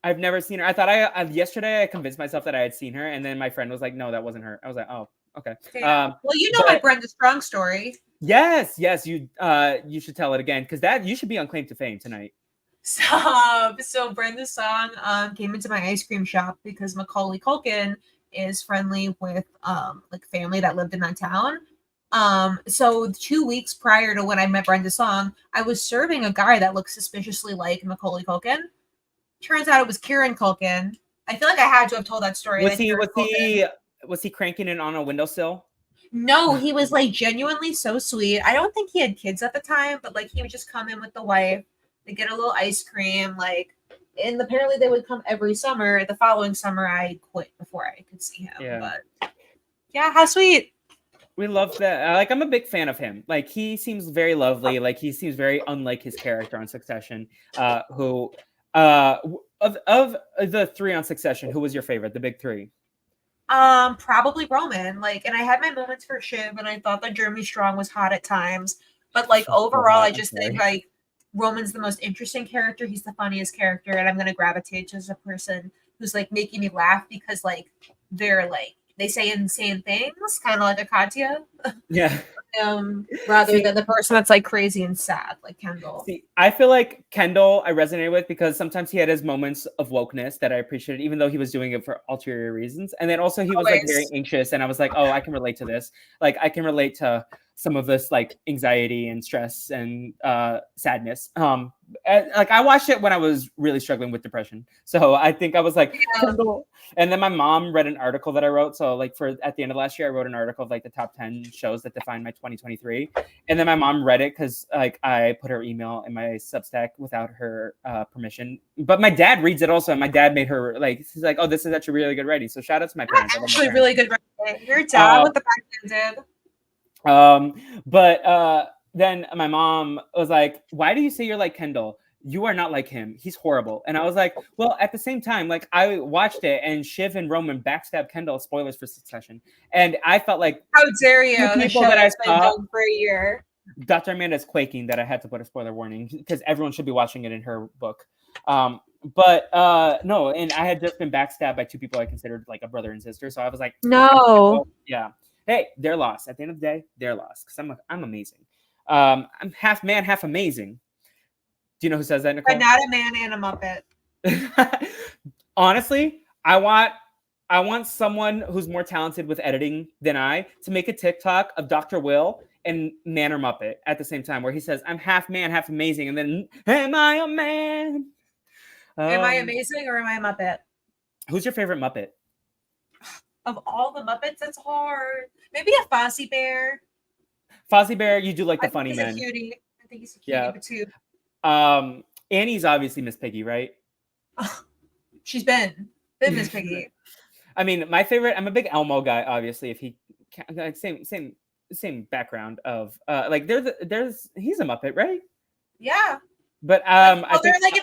I've never seen her. I thought yesterday I convinced myself that I had seen her, and then my friend was like, "No, that wasn't her." I was like, "Oh, okay." Well, you know my Brenda Strong story. Yes, you should tell it again because you should be on Claim to Fame tonight. So Brenda's song came into my ice cream shop because Macaulay Culkin is friendly with like family that lived in that town. So 2 weeks prior to when I met Brenda's song, I was serving a guy that looked suspiciously like Macaulay Culkin. Turns out it was Kieran Culkin. I feel like I had to have told that story. Was he cranking it on a windowsill? No, he was like genuinely so sweet. I don't think he had kids at the time, but like he would just come in with the wife. They get a little ice cream, like, and apparently they would come every summer. The following summer, I quit before I could see him. Yeah. But yeah, how sweet. We love that. Like, I'm a big fan of him. Like, he seems very lovely. Like, he seems very unlike his character on Succession. Of the three on Succession, who was your favorite? The big three. Probably Roman. Like, and I had my moments for Shiv, and I thought that Jeremy Strong was hot at times. But like So overall, hot. I I'm just sorry. think like Roman's the most interesting character. He's the funniest character, and I'm gonna gravitate to a person who's like making me laugh because like they're like they say insane things, kind of like a Katya. Yeah. Rather See- than the person that's like crazy and sad, like Kendall. See, I feel like Kendall I resonated with because sometimes he had his moments of wokeness that I appreciated, even though he was doing it for ulterior reasons. And then also he was like very Always. anxious, and I was like, oh, I can relate to this. Like, I can relate to some of this like anxiety and stress and sadness. Like, I watched it when I was really struggling with depression, so I think I was like, Yeah. Kendall. And then my mom read an article that I wrote. So like for at the end of last year, I wrote an article of like the top 10 shows that define my 2023. And then my mom read it because like I put her email in my Substack without her permission. But my dad reads it also, and my dad made her like, he's like, oh, this is actually really good writing. So shout out to my parents. I love my Actually, parents. really good writing. Your dad with the backhanded. But then my mom was like, why do you say you're like Kendall? You are not like him. He's horrible. And I was like, well, at the same time, like I watched it and Shiv and Roman backstab Kendall, spoilers for Succession. And I felt like How dare you? the The people show that I has been saw- done for a year. Dr. Amanda's quaking that I had to put a spoiler warning because everyone should be watching it in her book. No, and I had just been backstabbed by two people I considered like a brother and sister. So I was like, No. yeah. Hey, they're lost. At the end of the day, they're lost because I'm amazing. I'm half man, half amazing. Do you know who says that, Nicole? But not a man and a Muppet. Honestly, I want someone who's more talented with editing than I to make a TikTok of Dr. Will and Man or Muppet at the same time, where he says, I'm half man, half amazing, and then, am I a man? Am I amazing or am I a Muppet? Who's your favorite Muppet? Of all the Muppets, that's hard. Maybe a Fozzie Bear. Fozzie Bear, you do like the I think funny he's man. a cutie. I think he's a cutie, Yeah. but too. Annie's obviously Miss Piggy, right? She's been Miss Piggy. I mean, my favorite, I'm a big Elmo guy, obviously, if he like same background of like he's a Muppet, right? Yeah. But Oh, they're like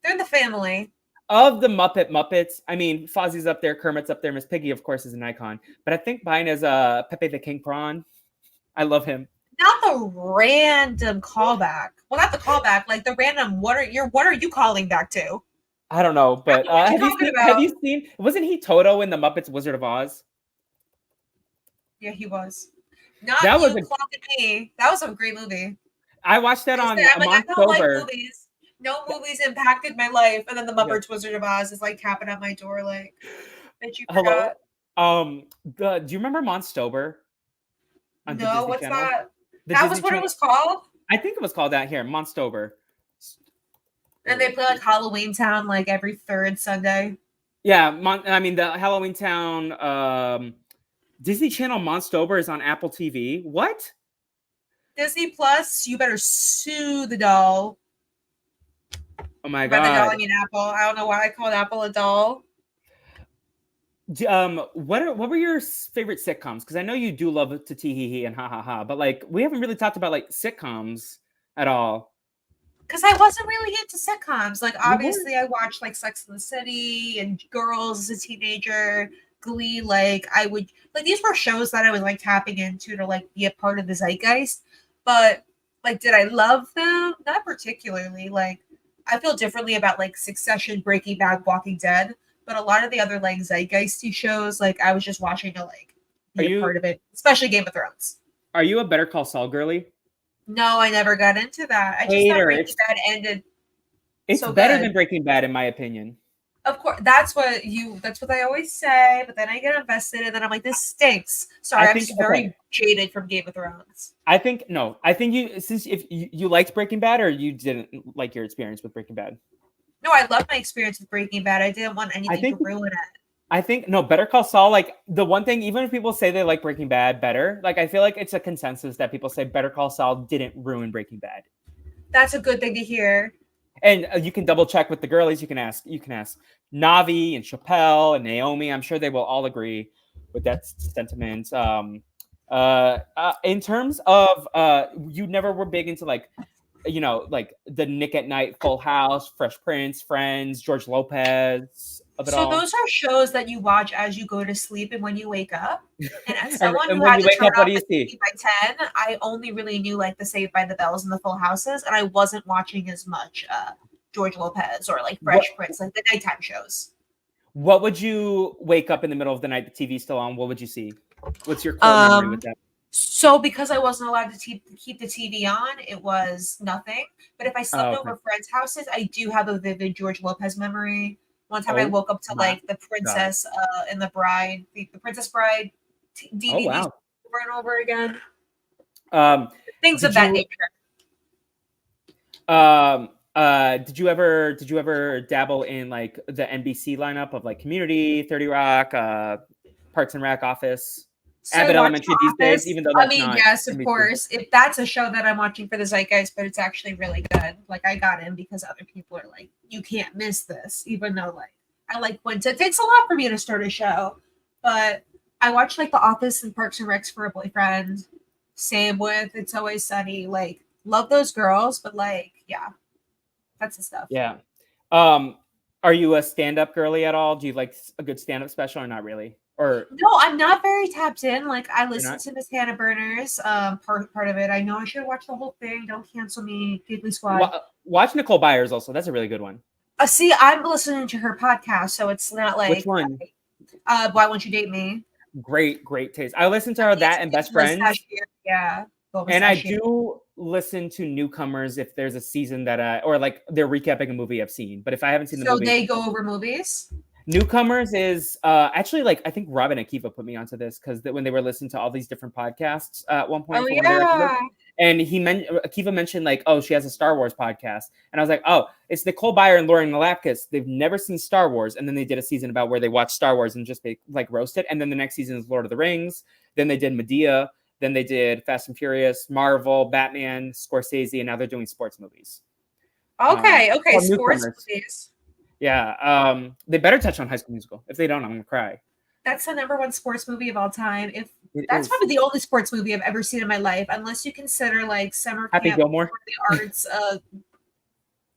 they're in the family. Of the Muppets, I mean, Fozzie's up there, Kermit's up there, Miss Piggy, of course, is an icon. But I think mine is Pepe the King Prawn. I love him. Not the random callback. Well, not the callback, like the random what are you calling back to? I don't know, but What are you have you seen? Wasn't he Toto in the Muppets Wizard of Oz? Yeah, he was. Not That was clocking me. That was a great movie. I watched that on I'm like, I don't like Monstober. movies. No movies impacted my life, and then the Muppets Wizard of Oz is like tapping at my door, like, bitch, you forgot. Hello. Do you remember Monstober? No, what's Channel? that? The That Disney was what Channel? it was called. I think it was called that here, Monstober. And they play like Halloween Town like every third Sunday. Yeah, I mean the Halloween Town Disney Channel Monstober is on Apple TV. What? Disney Plus, you better sue the doll. Oh my By the doll, I god. mean Apple. I don't know why I called Apple a doll. What were your favorite sitcoms? Because I know you do love to tee hee hee and ha ha ha, but like we haven't really talked about like sitcoms at all. Because I wasn't really into sitcoms. Like, You weren't? obviously, I watched like Sex and the City and Girls as a teenager, Glee. Like, I would like these were shows that I was like tapping into to like be a part of the zeitgeist. But like, did I love them? Not particularly. Like, I feel differently about like Succession, Breaking Bad, Walking Dead. But a lot of the other like zeitgeisty shows, like I was just watching to like be a part of it, especially Game of Thrones. Are you a Better Call Saul girly? No, I never got into that. I just thought Breaking Bad ended. It's so better good. than Breaking Bad, in my opinion. Of course, that's what I always say, but then I get invested and then I'm like, this stinks. Sorry, I'm just very jaded from Game of Thrones. I think you, since if you liked Breaking Bad or you didn't like your experience with Breaking Bad. No, I love my experience with Breaking Bad. I didn't want anything to ruin it. I think Better Call Saul, like the one thing, even if people say they like Breaking Bad better, like I feel like it's a consensus that people say Better Call Saul didn't ruin Breaking Bad. That's a good thing to hear. And you can double check with the girlies. You can ask Navi and Chappelle and Naomi. I'm sure they will all agree with that sentiment. In terms of you never were big into like like the Nick at Night, Full House, Fresh Prince, Friends, George Lopez of it So all. those are shows that you watch as you go to sleep and when you wake up. And as and, someone and who when had you to wake turn up, what off do you the see? TV by 10, I only really knew like the Saved by the Bells and the Full Houses, and I wasn't watching as much George Lopez or like What Fresh Prince, like the nighttime shows. What would you wake up in the middle of the night? The TV's still on. What would you see? What's your core memory with Um, that? so because I wasn't allowed to keep the TV on, it was nothing. But if I slept Oh, okay. over friends' houses, I do have a vivid George Lopez memory. One time I Oh woke up to my like the God. Princess and the Bride, the Princess Bride Oh DVDs wow. over and over again. Um, Things of did that you nature. did you ever dabble in like the NBC lineup of like Community, 30 Rock, Parks and Rec, Office, So I Abbott watched The Elementary these days, Office. even though I that's mean, not yes, of NBC. course. If that's a show that I'm watching for the zeitgeist, but it's actually really good. Like I got in because other people are like, you can't miss this, even though like I like when it takes a lot for me to start a show. But I watched like The Office and Parks and Recs for a boyfriend. Same with It's Always Sunny. Like love those girls, but like yeah, that's the stuff. Yeah. Um, are you a stand-up girly at all? Do you like a good stand-up special or not really? Or No, I'm not very tapped in. Like I you're listen not? to Miss Hannah Burner's part of it. I know I should watch the whole thing. Don't cancel me, Giggly Squad. Watch Nicole Byers also. That's a really good one. See, I'm listening to her podcast, so it's not Which like one? Why Won't You Date Me? Great taste. I listen to her that and Best Friends, Yeah. Well, and I Mustachio. do listen to newcomers if there's a season that or like they're recapping a movie I've seen. But if I haven't seen the So movie, they go over movies. newcomers is actually like I think Robin and Akiva put me onto this because when they were listening to all these different podcasts at one point Oh for one of their episodes, yeah. and Akiva mentioned like, oh, she has a Star Wars podcast, and I was like, oh, it's Nicole Byer and Lauren Malapkis. They've never seen Star Wars, and then they did a season about where they watched Star Wars and just like roast it, and then the next season is Lord of the Rings. Then they did Medea. Then they did Fast and Furious, Marvel, Batman, Scorsese, and now they're doing sports movies. Okay. Okay. Called Sports Newcomers. movies. Yeah. They better touch on High School Musical. If they don't, I'm gonna cry. That's the number one sports movie of all time. If It that's is. probably the only sports movie I've ever seen in my life, unless you consider like summer Happy camp Gilmore. for the arts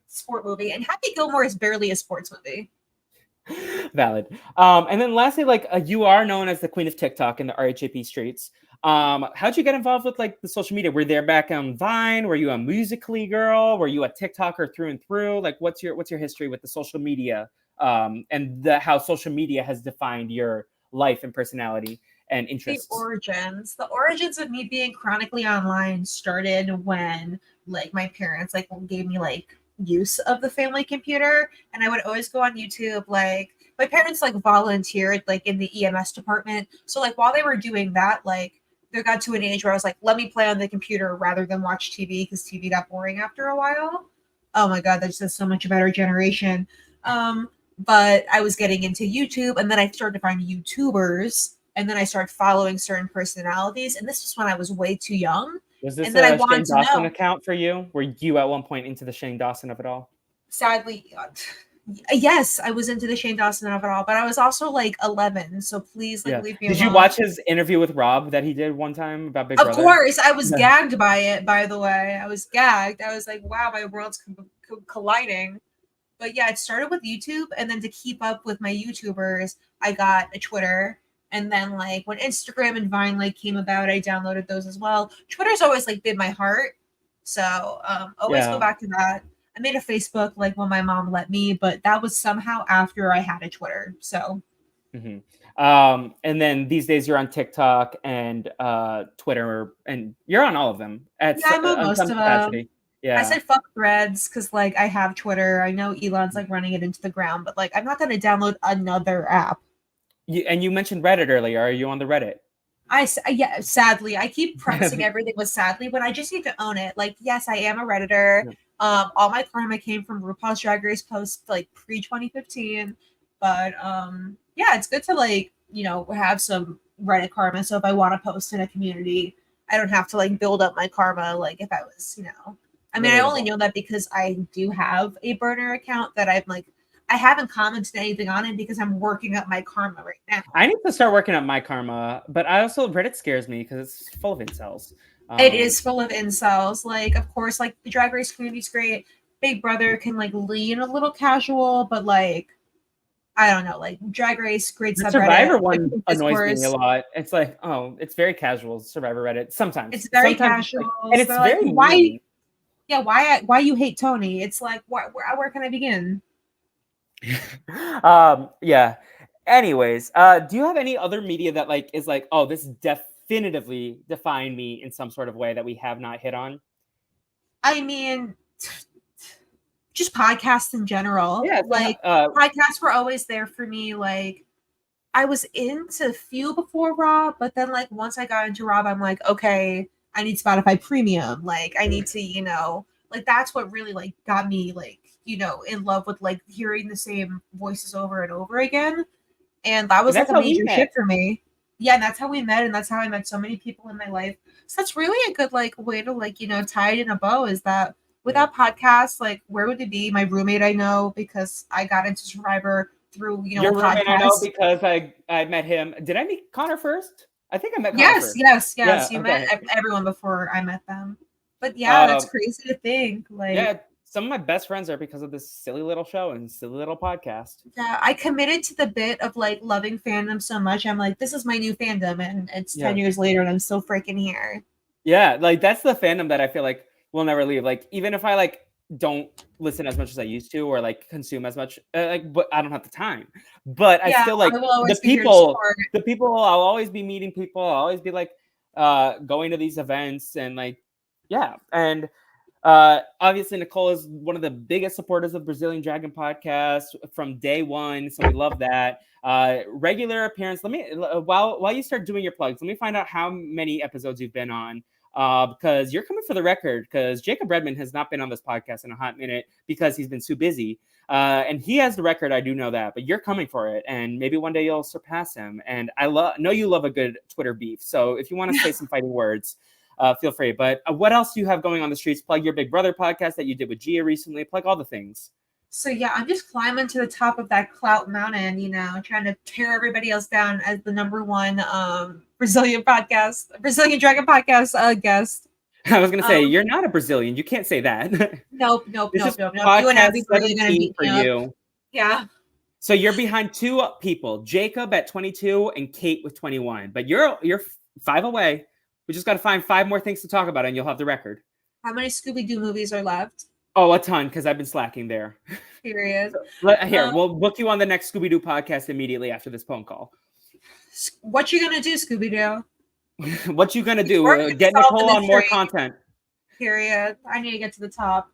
sport movie. And Happy Gilmore is barely a sports movie. Valid. And then lastly, like you are known as the queen of TikTok in the RHAP streets. How'd you get involved with like the social media? Were you there back on Vine? Were you a Musical.ly girl? Were you a TikToker through and through? Like, what's your history with the social media? And how social media has defined your life and personality and interests. The origins of me being chronically online started when like my parents like gave me like use of the family computer, and I would always go on YouTube. Like my parents like volunteered like in the EMS department, so like while they were doing that, like they got to an age where I was like, let me play on the computer rather than watch TV because TV got boring after a while. Oh my god, that's just so much a better generation. But I was getting into YouTube, and then I started to find YouTubers, and then I started following certain personalities. And this was when I was way too young. Was this And then I a Shane wanted to Dawson know. account for you? Were you at one point into the Shane Dawson of it all? Sadly, yes, I was into the Shane Dawson of it all, but I was also like 11, so please like leave me Did alone. you watch his interview with Rob that he did one time about Big Of Brother? course, I was Yeah. gagged by it. By the way, I was gagged. I was like, wow, my world's colliding. But yeah, it started with YouTube, and then to keep up with my YouTubers, I got a Twitter. And then like when Instagram and Vine like came about, I downloaded those as well. Twitter's always like been my heart, so always go back to that. I made a Facebook like when my mom let me, but that was somehow after I had a Twitter. So Mm-hmm. And then these days you're on TikTok and Twitter, and you're on all of them yeah, I'm on most some of capacity. them. Yeah. I said fuck Threads because like I have Twitter. I know Elon's like running it into the ground, but like I'm not gonna download another app. You mentioned Reddit earlier. Are you on the Reddit? Yeah, sadly, I keep prefacing everything with sadly, but I just need to own it. Like, yes, I am a Redditor. All my karma came from RuPaul's Drag Race post like pre 2015. But yeah, it's good to like, have some Reddit karma. So if I want to post in a community, I don't have to like build up my karma like if I was, I mean, I only know that because I do have a burner account that I'm like I haven't commented anything on it because I'm working up my karma right now. I need to start working up my karma, but I also Reddit scares me because it's full of incels. It is full of incels. Like, of course, like the Drag Race community is great. Big Brother can like lean a little casual, but like I don't know, like Drag Race, great The subreddit. Survivor one like, annoys me a discourse. lot. It's like, oh, it's very casual Survivor Reddit. Sometimes It's very sometimes it's casual. and it's They're like, very why? mean. Yeah, why you hate Tony? It's like, where can I begin? Yeah. Anyways, do you have any other media that like is like, oh, this definitively defined me in some sort of way that we have not hit on? I mean, just podcasts in general. Yeah, Like podcasts were always there for me. Like I was into few before Rob, but then like once I got into Rob, I'm like, okay, I need Spotify Premium. Like I need to, like that's what really like got me like, in love with like hearing the same voices over and over again. And that was like that's a how we major met. shift for me. Yeah, and that's how we met, and that's how I met so many people in my life. So that's really a good like way to like, tie it in a bow is that without podcasts, like where would it be? My roommate I know because I got into Survivor through, Your a roommate, I know podcast. because I met him. Did I meet Connor first? I think I met Connor Yes, first. yes. Yeah, You okay. met everyone before I met them. But yeah, that's crazy to think. Like, yeah, some of my best friends are because of this silly little show and silly little podcast. yeah, I committed to the bit of like loving fandom so much. I'm like, this is my new fandom, and it's 10 years later, and I'm still freaking here. Yeah, like that's the fandom that I feel like will never leave. Like even if I like don't listen as much as I used to, or like consume as much, like, but I don't have the time. But I still like I will always the be here to people. support. The people. I'll always be meeting people. I'll always be like going to these events and like yeah. And obviously Nicole is one of the biggest supporters of Brazilian Dragon podcast from day one, so we love that. Regular appearance. Let me while you start doing your plugs, let me find out how many episodes you've been on. Because you're coming for the record, because Jacob Redmond has not been on this podcast in a hot minute because he's been too busy. And he has the record, I do know that, but you're coming for it. And maybe one day you'll surpass him. And I know you love a good Twitter beef. So if you want to say some fighting words, feel free. But what else do you have going on the streets? Plug your Big Brother podcast that you did with Gia recently. Plug all the things. So yeah, I'm just climbing to the top of that clout mountain, trying to tear everybody else down as the #1 Brazilian Dragon podcast guest. I was gonna say you're not a Brazilian. You can't say that. Nope. This You is and Abby podcast are really gonna 17 beat for me up. you. Yeah. So you're behind two people, Jacob at 22 and Kate with 21. But you're 5 away. We just got to find 5 more things to talk about, and you'll have the record. How many Scooby-Doo movies are left? Oh, a ton, because I've been slacking there. Period. Here, we'll book you on the next Scooby-Doo podcast immediately after this phone call. What you gonna do, Scooby-Doo? What you gonna do? Get Nicole on more content. Period. I need to get to the top.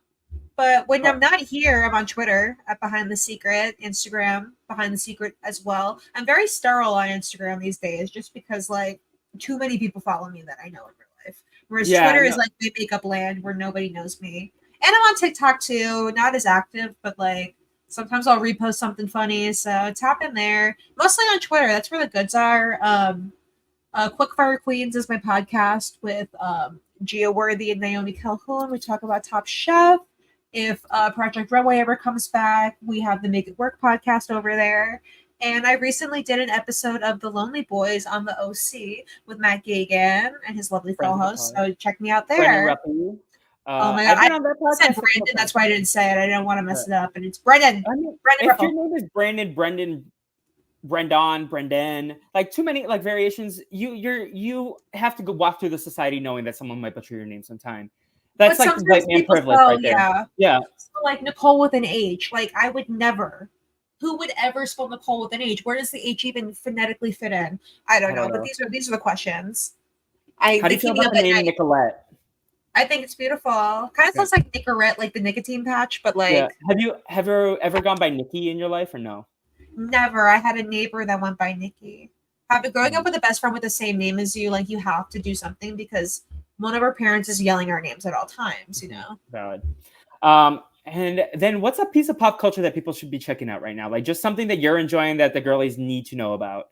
But when I'm not here, I'm on Twitter at Behind the Secret, Instagram Behind the Secret as well. I'm very sterile on Instagram these days, just because like too many people follow me that I know in real life. Whereas Twitter is like my makeup land where nobody knows me. And I'm on TikTok too, not as active, but like sometimes I'll repost something funny. So tap in there. Mostly on Twitter. That's where the goods are. Quickfire Queens is my podcast with Gia Worthy and Naomi Calhoun. We talk about Top Chef. If Project Runway ever comes back, we have the Make It Work podcast over there. And I recently did an episode of The Lonely Boys on the OC with Matt Gagan and his lovely co-host. So check me out there. Oh my god, I said Brandon. That's why I didn't say it. I didn't want to mess it up. And it's Brendan. If your name is Brandon, Brendan, like too many like variations, you have to go walk through the society knowing that someone might butcher your name sometime. That's like white man privilege right there. Yeah. So like Nicole with an H. Like I would never. Who would ever spell Nicole with an H? Where does the H even phonetically fit in? I don't know. But these are the questions. How do you feel about the name Nicolette? I think it's beautiful. Kind of sounds like Nicorette, like the nicotine patch, but like. Yeah. Have you ever gone by Nikki in your life or no? Never. I had a neighbor that went by Nikki. Growing up with a best friend with the same name as you, like you have to do something because one of our parents is yelling our names at all times, Valid. And then what's a piece of pop culture that people should be checking out right now? Like just something that you're enjoying that the girlies need to know about.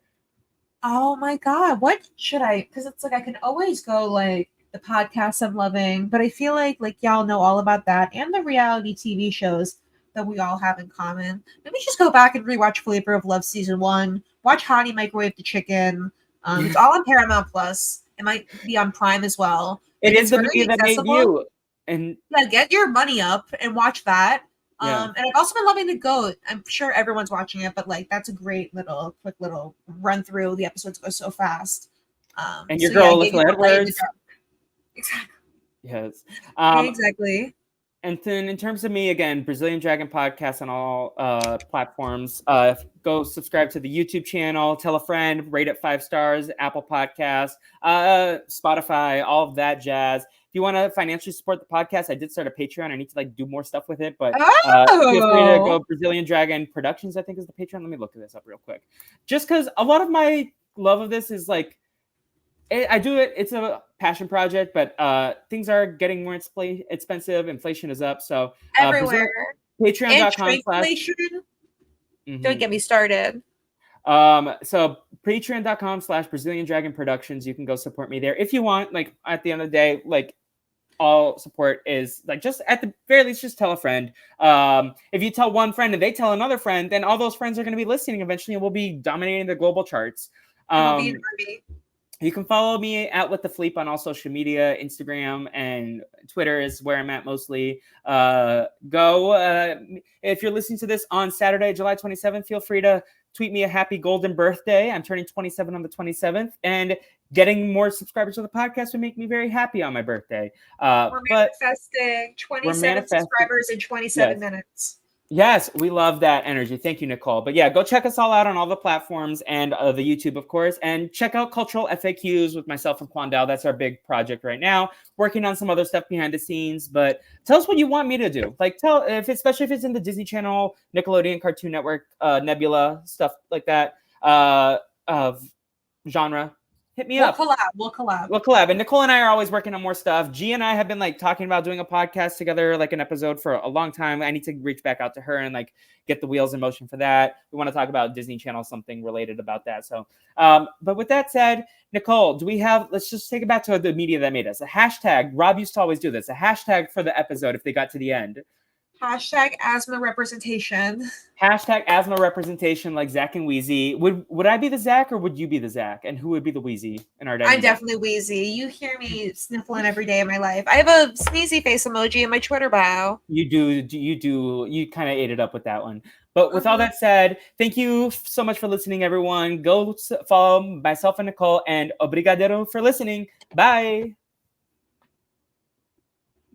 Oh my God. What should I? Because it's like I can always go like the podcasts I'm loving, but I feel like y'all know all about that and the reality TV shows. that we all have in common. Maybe just go back and rewatch Flavor of Love season 1. Watch Honey Microwave the Chicken. It's all on Paramount Plus. It might be on Prime as well. It is it's the very media that made accessible. you. And Yeah, get your money up and watch that. Yeah. And I've also been loving The GOAT. I'm sure everyone's watching it, but like that's a great quick little run through. The episodes go so fast. And your girl, Alyssa Edwards. Exactly. Yes. Exactly. And then in terms of me, again, Brazilian Dragon Podcast on all platforms. Go subscribe to the YouTube channel, tell a friend, rate it 5 stars, Apple Podcasts, Spotify, all of that jazz. If you want to financially support the podcast, I did start a Patreon. I need to like do more stuff with it, but feel free to go Brazilian Dragon Productions, I think is the Patreon. Let me look this up real quick. Just because a lot of my love of this is like, I do it. It's a passion project, but things are getting more expensive. Inflation is up. So everywhere. Patreon.com/ Don't get me started. So patreon.com/ Brazilian Dragon Productions. You can go support me there if you want. Like at the end of the day, like all support is like just at the very least, just tell a friend. If you tell one friend and they tell another friend, then all those friends are going to be listening eventually and we'll be dominating the global charts. You can follow me at With the Felipe on all social media. Instagram and Twitter is where I'm at mostly. If you're listening to this on Saturday, July 27th, feel free to tweet me a happy golden birthday. I'm turning 27 on the 27th, and getting more subscribers to the podcast would make me very happy on my birthday. We're manifesting 27 subscribers in 27 minutes. Yes, we love that energy. Thank you, Nicole. But yeah, go check us all out on all the platforms and the YouTube, of course. And check out Cultural FAQs with myself and Quandel. That's our big project right now. Working on some other stuff behind the scenes. But tell us what you want me to do. Like especially if it's in the Disney Channel, Nickelodeon, Cartoon Network, Nebula, stuff like that of genre. Hit me up. We'll collab. And Nicole and I are always working on more stuff. G and I have been like talking about doing a podcast together, like an episode for a long time. I need to reach back out to her and like get the wheels in motion for that. We want to talk about Disney Channel, something related about that. So, but with that said, Nicole, let's just take it back to the media that made us. A hashtag. Rob used to always do this. A hashtag for the episode if they got to the end. Hashtag asthma representation. Hashtag asthma representation, like Zach and Wheezy. Would I be the Zach or would you be the Zach? And who would be the Wheezy in our dynamic? I'm definitely Wheezy. You hear me sniffling every day of my life. I have a sneezy face emoji in my Twitter bio. You do. You kind of ate it up with that one. But with all that said, thank you so much for listening, everyone. Go follow myself and Nicole, and obrigadero for listening. Bye.